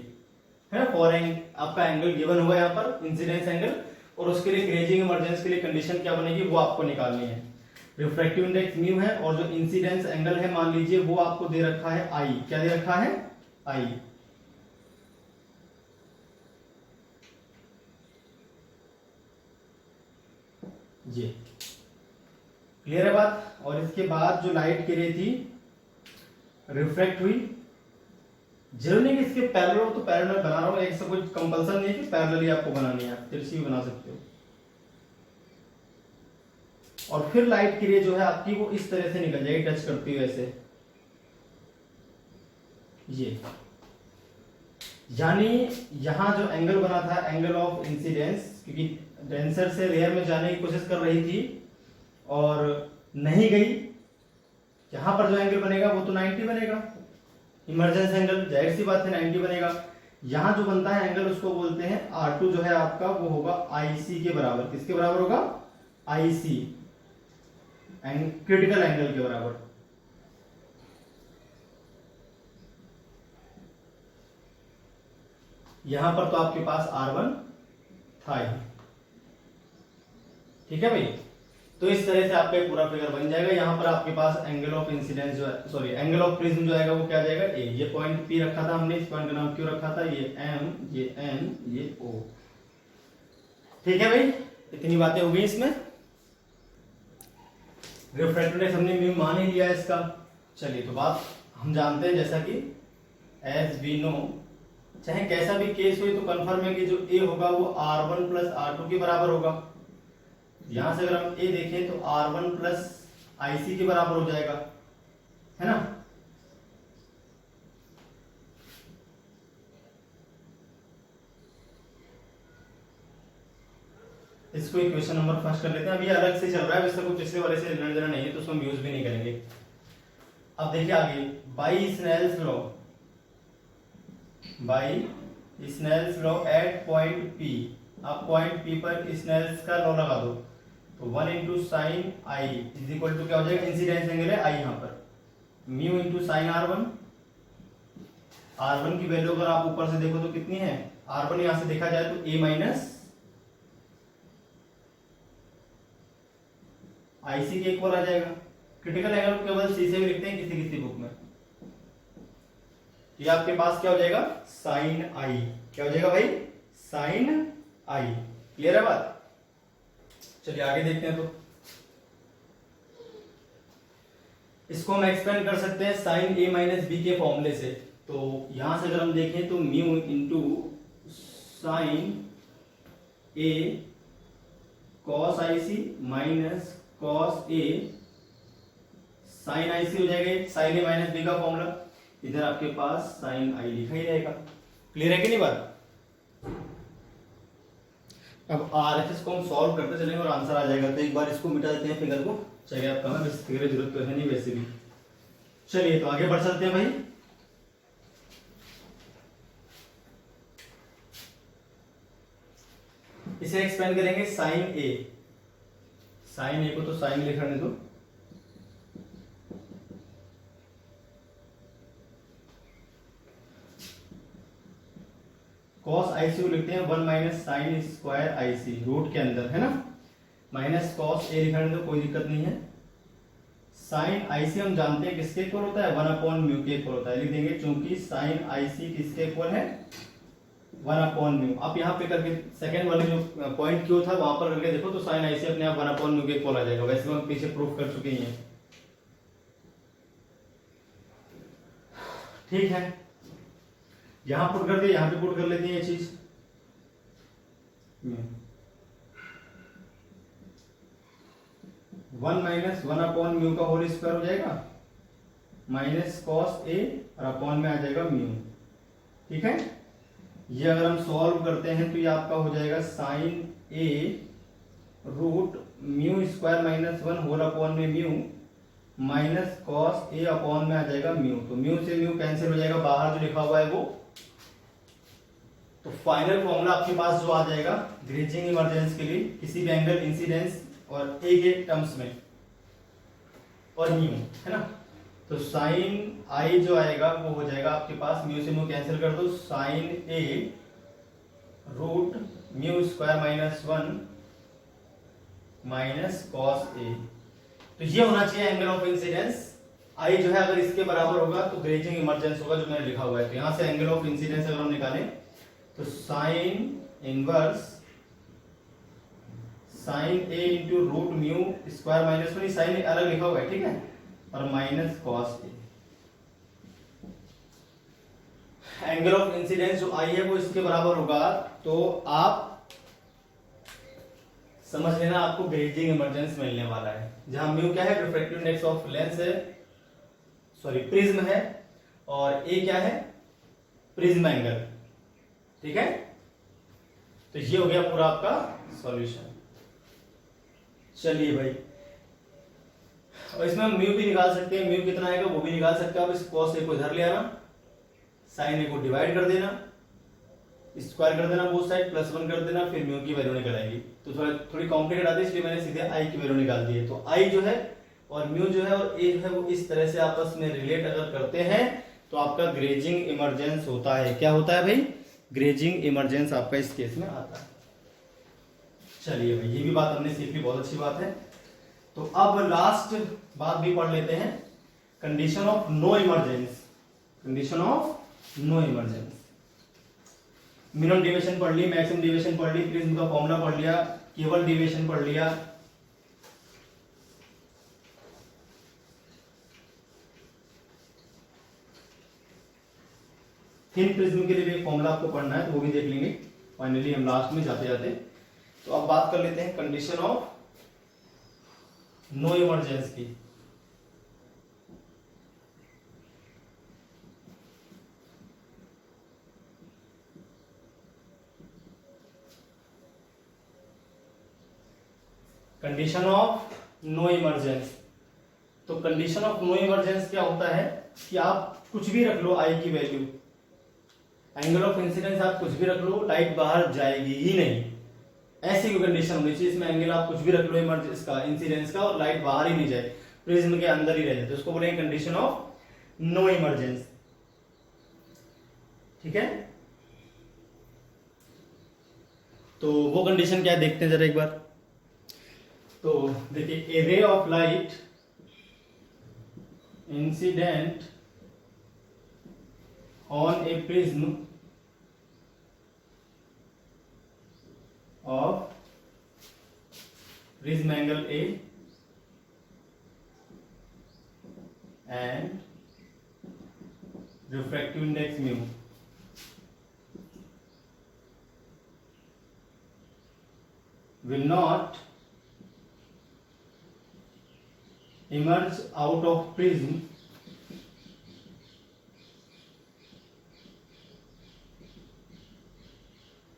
है ना, फॉर आपका एंगल गिवन हुआ यहाँ पर इंसिडेंस एंगल, और उसके लिए ग्रेजिंग इमरजेंस के लिए कंडीशन क्या बनेगी वो आपको निकालनी है। रिफ्रैक्टिव इंडेक्स म्यू है और जो इंसिडेंस एंगल है मान लीजिए वो आपको दे रखा है आई। क्या दे रखा है? आई। ये क्लियर है बात। और इसके बाद जो लाइट गिरी थी रिफ्लेक्ट हुई, जरूरी नहीं कि इसके पैरेलल हो तो पैरेलल बना रहा हूं, ऐसा कोई कंपल्सन नहीं है कि पैरेलल ही आपको बनानी है, तिरछी भी बना सकते हो। और फिर लाइट की रे जो है आपकी वो इस तरह से निकल जाएगी टच करती हुई ऐसे, ये यानी यहां जो एंगल बना था एंगल ऑफ इंसिडेंस, क्योंकि डेंसर से रेयर में जाने की कोशिश कर रही थी और नहीं गई, यहां पर जो एंगल बनेगा वो तो 90 बनेगा, इमरजेंस एंगल, जाहिर सी बात है 90 बनेगा। यहां जो बनता है एंगल उसको बोलते हैं R2 जो है आपका वो होगा IC के बराबर। किसके बराबर होगा? IC, क्रिटिकल एंगल के बराबर। यहां पर तो आपके पास R1 था ही, ठीक है भाई। तो इस तरह से आपका पूरा फिगर बन जाएगा। यहां पर आपके पास एंगल ऑफ इंसिडेंस जो है, सॉरी एंगल ऑफ प्रिज्म जो आएगा वो क्या जाएगा? ए। ये पॉइंट P रखा था हमने, इस पॉइंट का नाम क्यों रखा था? ये M, ये N, ये O। ठीक है भाई, इतनी बातें हो गई इसमें। रिफ्रैक्टिव हमने म्यू मान ही लिया इसका। चलिए तो बात हम जानते हैं, जैसा कि एज वी नो, चाहे कैसा भी केस हुई तो कंफर्म है कि जो ए होगा वो R1 प्लस R2 के बराबर होगा। यहां से अगर हम ए देखें तो R1 प्लस IC के बराबर हो जाएगा, है ना। इसको इक्वेशन नंबर फर्स्ट कर लेते हैं। अभी अलग से चल रहा है, इससे कोई पिछले वाले से लेना देना नहीं है तो उसको हम यूज भी नहीं करेंगे। अब देखिए आगे, by Snell's law, by Snell's law at point P। आप पॉइंट P पर स्नेल्स का लॉ लगा दो तो 1 into sine I is equal to क्या हो जाएगा? इंसिडेंस एंगल है आई यहां पर, mu into sine R1। R1 की वैल्यू अगर आप ऊपर से देखो तो कितनी है? R1 यहां से देखा जाए तो A माइनस IC के इक्वल आ जाएगा। क्रिटिकल एंगल को केवल C से भी लिखते हैं किसी किसी बुक में। ये आपके पास क्या हो जाएगा? साइन आई। क्या हो जाएगा भाई? साइन आई। क्लियर है बात? चलिए आगे देखते हैं। तो इसको हम एक्सपेंड कर सकते हैं साइन ए माइनस बी के फॉर्मूले से। तो यहां से अगर हम देखें तो म्यू इंटू साइन ए कॉस आई सी माइनस कॉस ए साइन आई सी हो जाएगा, साइन ए माइनस बी का फॉर्मूला, इधर आपके पास साइन आई लिखा ही रहेगा। क्लियर है कि नहीं बात? अब आरएचएस को हम सॉल्व करते चलेंगे और आंसर आ जाएगा। तो एक बार इसको मिटा देते हैं फिगर को, चाहिए आपका हमें, बस फिगर की जरूरत तो है नहीं वैसे भी। चलिए तो आगे बढ़ चलते हैं भाई। इसे एक्सपेंड करेंगे साइन ए, साइन ए को तो साइन लिखने दो, कॉस आईसी को लिखते हैं 1 minus sine square IC root के अंदर, है ना, माइनस कॉस ए लिखने दो, कोई दिक्कत नहीं है। साइन आईसी हम जानते हैं किसके इक्वल होता है, 1/म्यू के इक्वल होता है, लिख देंगे क्योंकि साइन आईसी किसके इक्वल है, 1/म्यू। आप यहाँ पे करके सेकंड वाले जो पॉइंट क्यू था वहां पर करके देखो तो साइन आईसी अपने आप 1/म्यू के इक्वल आ जाएगा, वैसे हम पीछे प्रूफ कर चुके हैं। ठीक है, यहां पुट कर दिया, यहां पे पुट कर लेते हैं ये चीज, 1 माइनस 1/म्यू का होल स्क्वायर हो जाएगा माइनस कॉस ए और अपॉन में आ जाएगा म्यू। ठीक है, ये अगर हम सॉल्व करते हैं तो ये आपका हो जाएगा sine A root mu square minus 1 whole upon में mu minus cos A upon में आ जाएगा म्यू। तो म्यू से म्यू कैंसिल हो जाएगा, बाहर जो लिखा हुआ है वो। तो फाइनल फॉर्मूला आपके पास जो आ जाएगा ग्रेजिंग इमरजेंस के लिए, किसी भी एंगल इंसिडेंस और ए के टर्म्स में, और म्यू, है ना। तो साइन आई जो आएगा वो हो जाएगा आपके पास, म्यू से म्यू कैंसिल कर दो, sine A root mu square minus 1 minus cos A. तो ये होना चाहिए एंगल ऑफ इंसिडेंस। आई जो है अगर इसके बराबर होगा तो ग्रेजिंग इमरजेंस होगा, जो मैंने लिखा हुआ है। तो यहां से एंगल ऑफ इंसिडेंस अगर हम निकालें तो sine inverse sine A into root mu square minus 1, sine A अलग लिखा हुआ है, ठीक है, और minus cos A. Angle of incidence जो आई है वो इसके बराबर होगा, तो आप समझ लेना आपको ग्रेजिंग इमरजेंस मिलने वाला है। जहां म्यू क्या है, रिफ्रैक्टिव इंडेक्स ऑफ लेंस है, सॉरी प्रिज्म है, और ए क्या है, प्रिज्म एंगल। ठीक है, तो ये हो गया पूरा आपका सॉल्यूशन। चलिए भाई, और इसमें हम म्यू भी निकाल सकते हैं, म्यू कितना आएगा वो भी निकाल सकते हैं आप। इस कॉस ए को इधर ले आना, साइन ए को डिवाइड कर देना, स्क्वायर कर देना बोथ साइड, +1 कर देना, फिर म्यू की वैल्यू निकल आएगी। तो थोड़ी कॉम्प्लिकेट आती है, इसलिए मैंने सीधे आई की वैल्यू निकाल दी है। तो आई जो है और म्यू जो है और ए जो है वो इस तरह से आपस में रिलेट अगर करते हैं तो आपका ग्रेजिंग इमरजेंस होता है। क्या होता है भाई, ग्रेजिंग इमरजेंस आपका इस केस में आता है। चलिए भाई, ये भी बात हमने सीख ली, बहुत अच्छी बात है। तो अब लास्ट बात भी पढ़ लेते हैं, condition of no emergence. Condition of no emergence, minimum deviation पढ़ ली, मैक्सिमम डेविएशन पढ़ ली, प्रिज्म का फॉर्मूला पढ़ लिया, केवल डेविएशन पढ़ लिया। थिन प्रिज्म के लिए भी एक फॉर्मूला आपको पढ़ना है, तो वो भी देख लेंगे फाइनली हम लास्ट में जाते जाते। तो अब बात कर लेते हैं कंडीशन ऑफ नो इमरजेंस की। कंडीशन ऑफ नो इमरजेंस, तो कंडीशन ऑफ नो इमरजेंस क्या होता है कि आप कुछ भी रख लो आई की वैल्यू, एंगल ऑफ इंसिडेंस आप कुछ भी रख लो, लाइट बाहर जाएगी ही नहीं, ऐसी कोई कंडीशन होनी चाहिए। इसमें एंगल आप कुछ भी रख लो इमरजेंस का, इंसिडेंस का, और लाइट बाहर ही नहीं जाए, प्रिज्म के अंदर ही रह जाए, तो उसको बोलेंगे कंडीशन ऑफ नो इमरजेंस। ठीक है, तो वो कंडीशन क्या है देखते हैं जरा एक बार। तो देखिए, a ray of light incident on a prism of prism angle A refractive index mu will not emerge out of prism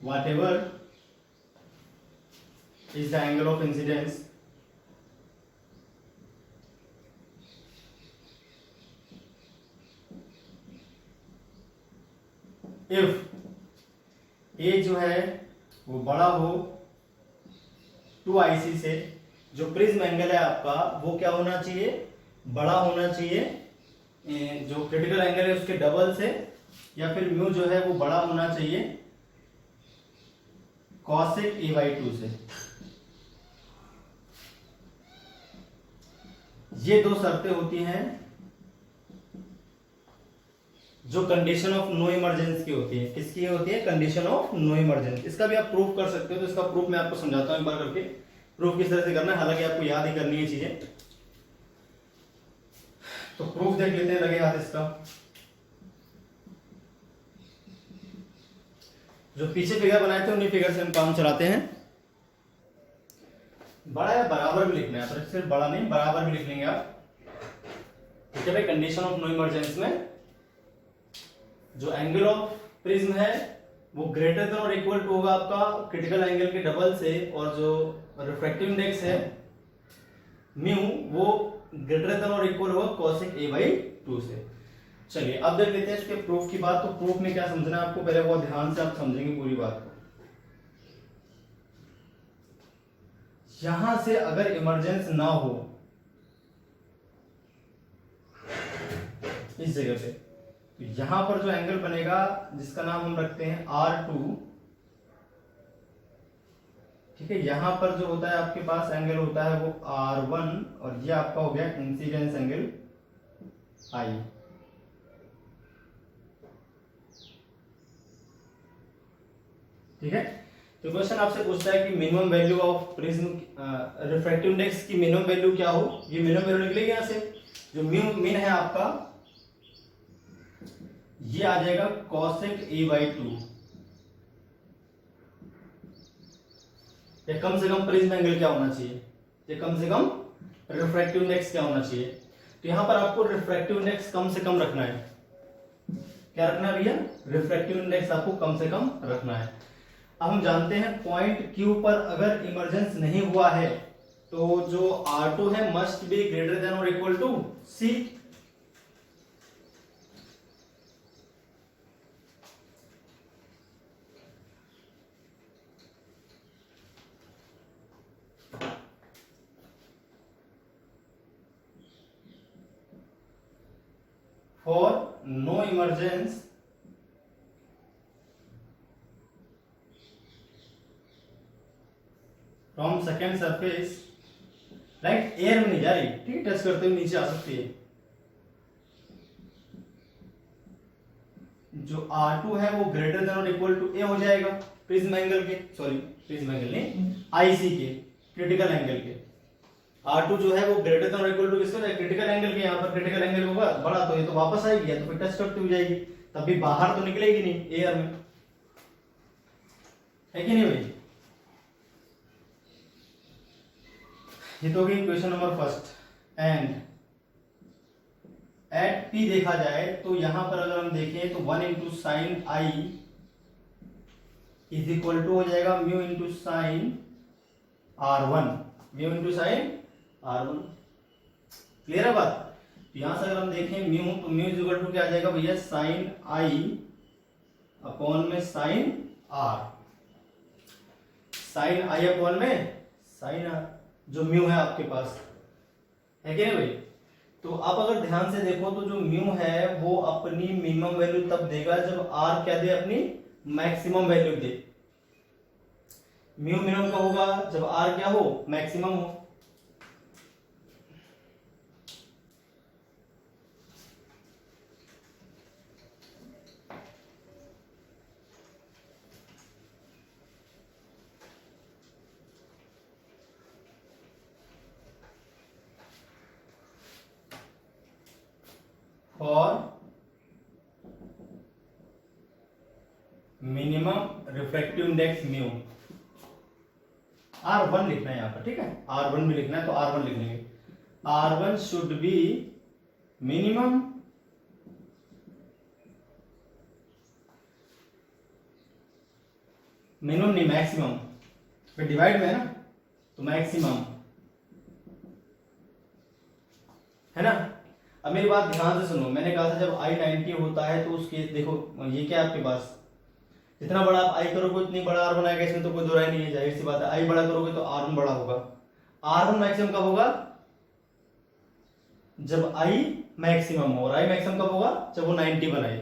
whatever is the angle of incidence if a जो है वो बड़ा हो 2IC से, जो प्रिज्म एंगल है आपका वो क्या होना चाहिए, बड़ा होना चाहिए जो क्रिटिकल एंगल है उसके डबल से, या फिर म्यू जो है वो बड़ा होना चाहिए कॉसेक a/2 से। ये दो शर्तें होती हैं जो कंडीशन ऑफ नो इमरजेंस की होती है। किसकी होती है? Condition of no emergence. इसका भी आप प्रूफ कर सकते हो, तो इसका प्रूफ मैं आपको समझाता हूं एक बार करके। प्रूफ किस तरह से करना है, हालांकि आपको याद ही करनी है चीजें, तो प्रूफ देख लेते हैं लगे हाथ इसका। जो पीछे फिगर बनाए थे उन्हीं फिगर से हम काम चलाते हैं। बड़ा या बराबर भी लिखना है, पर सिर्फ बड़ा नहीं बराबर भी लिख लेंगे आप। ठीक है भाई, कंडीशन ऑफ नो इमरजेंस में जो एंगल ऑफ प्रिज्म है वो ग्रेटर देन और इक्वल टू होगा आपका क्रिटिकल एंगल के डबल से, और जो रिफ्रैक्टिव इंडेक्स है म्यू वो ग्रेटर देन और इक्वल होगा कॉसेक a/2 से। चलिए अब देख लेते हैं इसके प्रूफ की बात। तो प्रूफ में क्या समझना है आपको, पहले वो ध्यान से आप समझेंगे पूरी बात को। यहां से अगर इमरजेंस ना हो इस जगह पे, तो यहां पर जो एंगल बनेगा जिसका नाम हम रखते हैं R2, ठीक है, यहां पर जो होता है आपके पास एंगल होता है वो R1, और ये आपका हो गया इंसिडेंस एंगल I। ठीक है, तो क्वेश्चन आपसे पूछता है कि minimum value of prism refractive index की मिनिमम वैल्यू क्या हो। ये मिनिमम वैल्यू निकलेगी यहां से, जो म्यू मीन है आपका ये आ जाएगा कॉसेक a/2। ये कम से कम प्रिज्म एंगल क्या होना चाहिए, ये कम से कम रिफ्रैक्टिव इंडेक्स क्या होना चाहिए। तो यहां पर आपको रिफ्रैक्टिव इंडेक्स कम से कम रखना है। क्या रखना है भैया? रिफ्रैक्टिव इंडेक्स आपको कम से कम रखना है। अब हम जानते हैं पॉइंट Q पर अगर इमरजेंस नहीं हुआ है तो जो R2 है मस्ट बी ग्रेटर देन और equal to C। For no emergence from second surface, light air में नहीं जा रही, ठीक है, टच करते हुए नीचे आ सकती है। जो R2 है वो ग्रेटर देन और इक्वल टू A हो जाएगा प्रिज्म एंगल के, सॉरी प्रिज्म एंगल नहीं IC के, क्रिटिकल एंगल के। R2 जो है वो ग्रेटर देन और इक्वल टू किसका? क्रिटिकल एंगल के। यहाँ पर क्रिटिकल एंगल होगा बड़ा, तो ये तो वापस आएगी, या तो फिर टच करते हुए जाएगी, तब भी बाहर तो निकलेगी नहीं एयर में, है कि नहीं भाई? ये तो गई question number first. And at P देखा जाए तो यहां पर अगर हम देखें तो 1 into sine I is equal to हो जाएगा mu into sine R1, mu into sine R1। Clear है बात? तो यहां से अगर हम देखें म्यू, तो म्यू इज इक्वल टू क्या आ जाएगा भैया? साइन I अपॉन में sine R, sine I upon में साइन R, जो म्यू है आपके पास, है कि नहीं भाई? तो आप अगर ध्यान से देखो तो जो म्यू है वो अपनी मिनिमम वैल्यू तब देगा जब R क्या दे? अपनी मैक्सिमम वैल्यू दे। म्यू मिनिमम का होगा जब R क्या हो? मैक्सिमम हो। For minimum refractive index mu, R1 लिखना है यहाँ पर, ठीक है, R1 भी लिखना है तो R1 लिख लेंगे। R1 शुड बी मिनिमम नहीं मैक्सिमम, फिर डिवाइड में है ना, तो मैक्सिमम है ना। अब मेरी बात ध्यान से सुनो, मैंने कहा था जब I 90 होता है तो उस केस देखो, ये क्या है आपके पास, जितना बड़ा आप I करोगे उतनी बड़ा R1 आएगा, इसमें तो कोई दो राय नहीं है, जाहिर सी बात है। I बड़ा करोगे तो R1 बड़ा होगा। R1 मैक्सिमम कब होगा, जब I मैक्सिमम हो, और I मैक्सिमम कब होगा, जब वो 90 बनाए।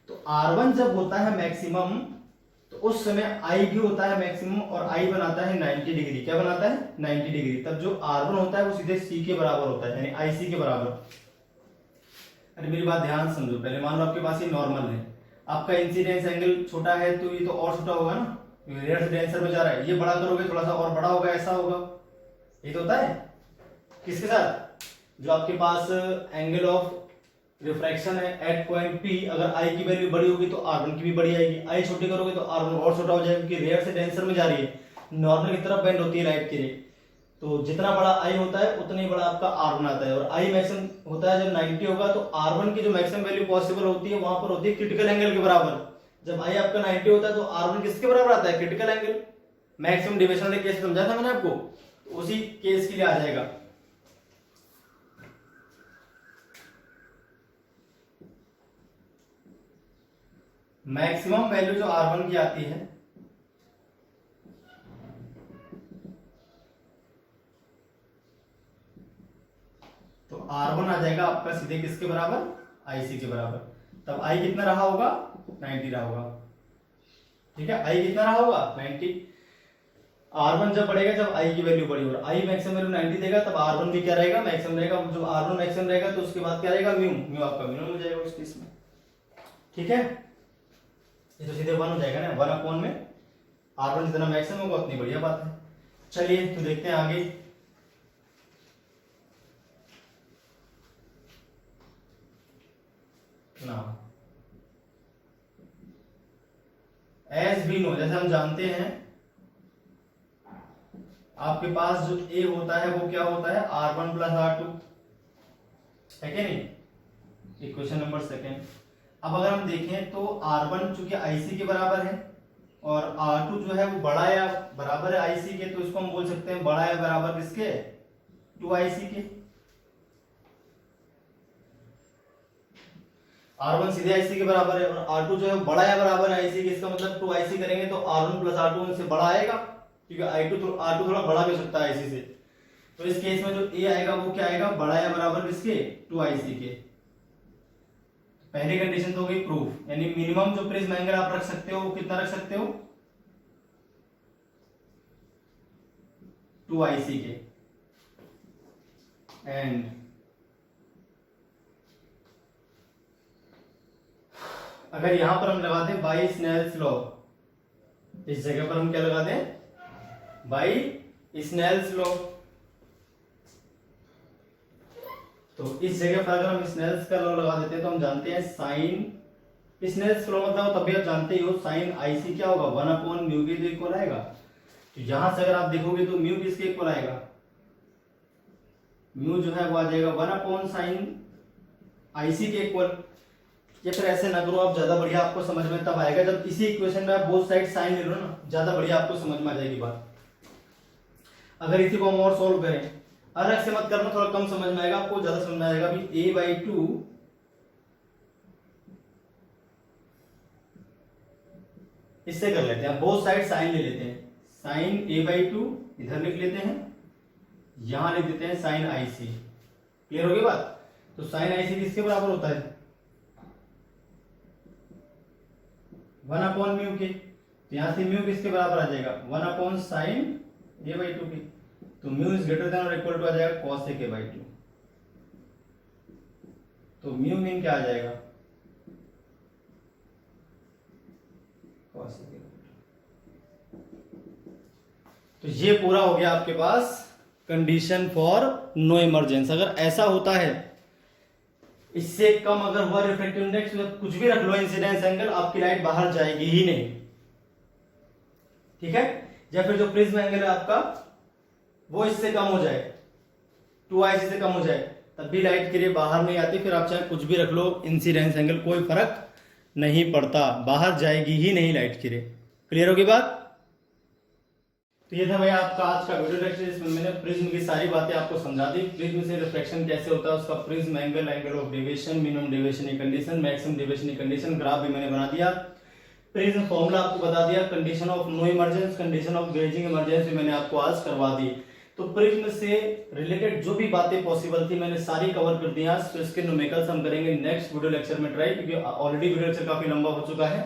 तो R1 जब होता है मैक्सिमम तो उस समय I भी होता है मैक्सिमम, और I बनाता है 90 डिग्री। क्या बनाता है, 90 डिग्री। तब जो R1 होता है वो सीधे C के बराबर होता है, यानी IC के बराबर। अरे मेरी बात ध्यान समझो, पहले मान लो आपके पास ये नॉर्मल है, आपका इंसिडेंस एंगल छोटा है तो ये तो और छोटा होगा ना, रेडियस से डेंसर में जा रहा है, ये बड़ा करोगे थोड़ा सा और बड़ा होगा, ऐसा होगा। ये तो होता है किसके साथ, जो आपके पास एंगल ऑफ रिफ्रैक्शन है एट पॉइंट P, अगर I की वैल्यू बड़ी होगी तो R1 की भी बड़ी आएगी। I छोटी करोगे तो R1 और छोटा हो जाएगा, क्योंकि रेयर से डेंसर में जा रही है, नॉर्मल की तरफ बेंड होती है लाइट की रे। तो जितना बड़ा I होता है उतना ही बड़ा आपका R1 आता है। और I मैक्सिमम होता है जब 90 होगा, तो R1 की जो मैक्सिमम वैल्यू पॉसिबल होती है वहां पर होती है क्रिटिकल एंगल के बराबर। जब I आपका 90 होता है तो R1 किसके बराबर आता है, क्रिटिकल एंगल। मैक्सिमम डिविएशन वाले केस समझा था मैंने आपको, तो उसी केस के लिए आ जाएगा। मैक्सिमम वैल्यू जो R1 की आती है, तो R1 आ जाएगा आपका सीधे किसके बराबर, IC के बराबर। तब I कितना रहा होगा, 90 रहा होगा, ठीक है। I कितना रहा होगा, 90। R1 जब बढ़ेगा जब I की वैल्यू बढ़ी, और I मैक्सिमम वैल्यू 90 देगा, तब R1 भी क्या रहेगा, मैक्सिमम रहेगा। जब R1 मैक्सिमम रहेगा तो उसके बाद क्या रहेगा, म्यू आपका मिनिमम हो जाएगा उस केस में, ठीक है। ये तो सीधे 1 हो जाएगा ना, 1 अपॉन में R1 जितना मैक्सिमम होगा उतनी बढ़िया बात है। चलिए तो देखते हैं आगे। ना एज वी नो, जैसे हम जानते हैं आपके पास जो A होता है वो क्या होता है, R1 प्लस R2, है क्या नहीं, इक्वेशन नंबर सेकेंड। अब अगर हम देखें तो R1 चूंकि IC के बराबर है, और R2 जो है वो बड़ा या बराबर है IC के, तो इसको हम बोल सकते हैं बड़ा या बराबर किसके, 2IC के। R1 सीधे IC के बराबर है, और R2 जो है बड़ा या बराबर है IC के, इसका मतलब 2IC करेंगे तो R1 प्लस R2 उनसे बड़ा आएगा, क्योंकि R2 थोड़ा बड़ा भी हो सकता है IC से। तो इस केस में जो A आएगा वो क्या आएगा, बड़ा या बराबर किसके, 2IC के। पहली कंडीशन तो हो गई प्रूफ, यानी मिनिमम जो प्रिज्म एंगल आप रख सकते हो वो कितना रख सकते हो, 2IC के। एंड अगर यहां पर हम लगा दें बाय स्नेल्स लॉ, इस जगह पर हम क्या लगा दें, बाय स्नेल्स लॉ, तो इस जगह पर अगर हम स्नेल्स का लॉ लगा देते हैं तो हम जानते हैं साइन, स्नेल्स लॉ मतलब तभी आप जानते ही हो, साइन IC क्या होगा, 1 अपॉन म्यू के इक्वल आएगा। तो यहां से अगर आप देखोगे तो म्यू किसके इक्वल आएगा, म्यू जो है वो आ जाएगा 1 अपॉन साइन IC के इक्वल। या फिर ऐसे ना करो आप, ज्यादा बढ़िया आपको समझ में तब आएगा जब इसी इक्वेशन में आप बोथ साइड साइन ले लो ना, ज्यादा बढ़िया आपको समझ में आ जाएगी बात। अगर इसी को हम और सोल्व करें, अलग से मत करना, थोड़ा कम समझ में आएगा आपको, ज्यादा समझ में आएगा। अभी A/2 इससे कर लेते हैं, बोथ साइड साइन ले लेते हैं, साइन A/2 इधर लिख लेते हैं, यहां लिख देते हैं साइन IC। क्लियर होगी बात। तो साइन IC किसके बराबर होता है, 1 अपॉन म्यू के। तो यहां से म्यू किसके बराबर आ जाएगा, 1 अपॉन साइन A/2 के। तो म्यू इज ग्रेटर देन और इक्वल टू आ जाएगा cos A/2। तो म्यू मीन क्या आ जाएगा, cos A/2। तो ये पूरा हो गया आपके पास कंडीशन फॉर नो इमरजेंस। अगर ऐसा होता है इससे कम अगर हुआ रिफ्रैक्टिव इंडेक्स, तो कुछ भी रख लो इंसिडेंस एंगल, आपकी लाइट बाहर जाएगी ही नहीं। ठीक है, या फिर जो प्रिज्म एंगल है आपका वो इससे कम हो जाए, 2IC से कम हो जाए, तब भी लाइट के लिए बाहर नहीं आती। फिर आप चाहे कुछ भी रख लो इंसिडेंस एंगल, कोई फर्क नहीं पड़ता, बाहर जाएगी ही नहीं लाइट के लिए। क्लियर होगी बात? तो ये था भाई आपका आज का वीडियो लेक्चर, इसमें मैंने प्रिज्म की सारी बातें आपको समझा दी। प्रिज्म से रिफ्लेक्शन कैसे होता है, उसका prism angle, angle of deviation, minimum deviation की कंडीशन, मैक्सिमम डेविएशन की कंडीशन, ग्राफ भी मैंने बना दिया। प्रिज्म फॉर्मूला आपको बता दिया, condition of no emergence, condition of grazing emergence भी मैंने आपको आज करवा दी। तो प्रिज्म से रिलेटेड जो भी बातें पॉसिबल थी मैंने सारी कवर कर दी आज। तो इसके न्यूमेरिकल्स हम करेंगे नेक्स्ट वीडियो लेक्चर में ट्राई, क्योंकि ऑलरेडी वीडियो लेक्चर काफी लंबा हो चुका है।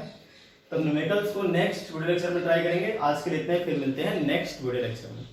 तब न्यूमेरिकल्स को नेक्स्ट वीडियो लेक्चर में ट्राई करेंगे। आज के लिए इतना ही, फिर मिलते हैं नेक्स्ट वीडियो लेक्चर में।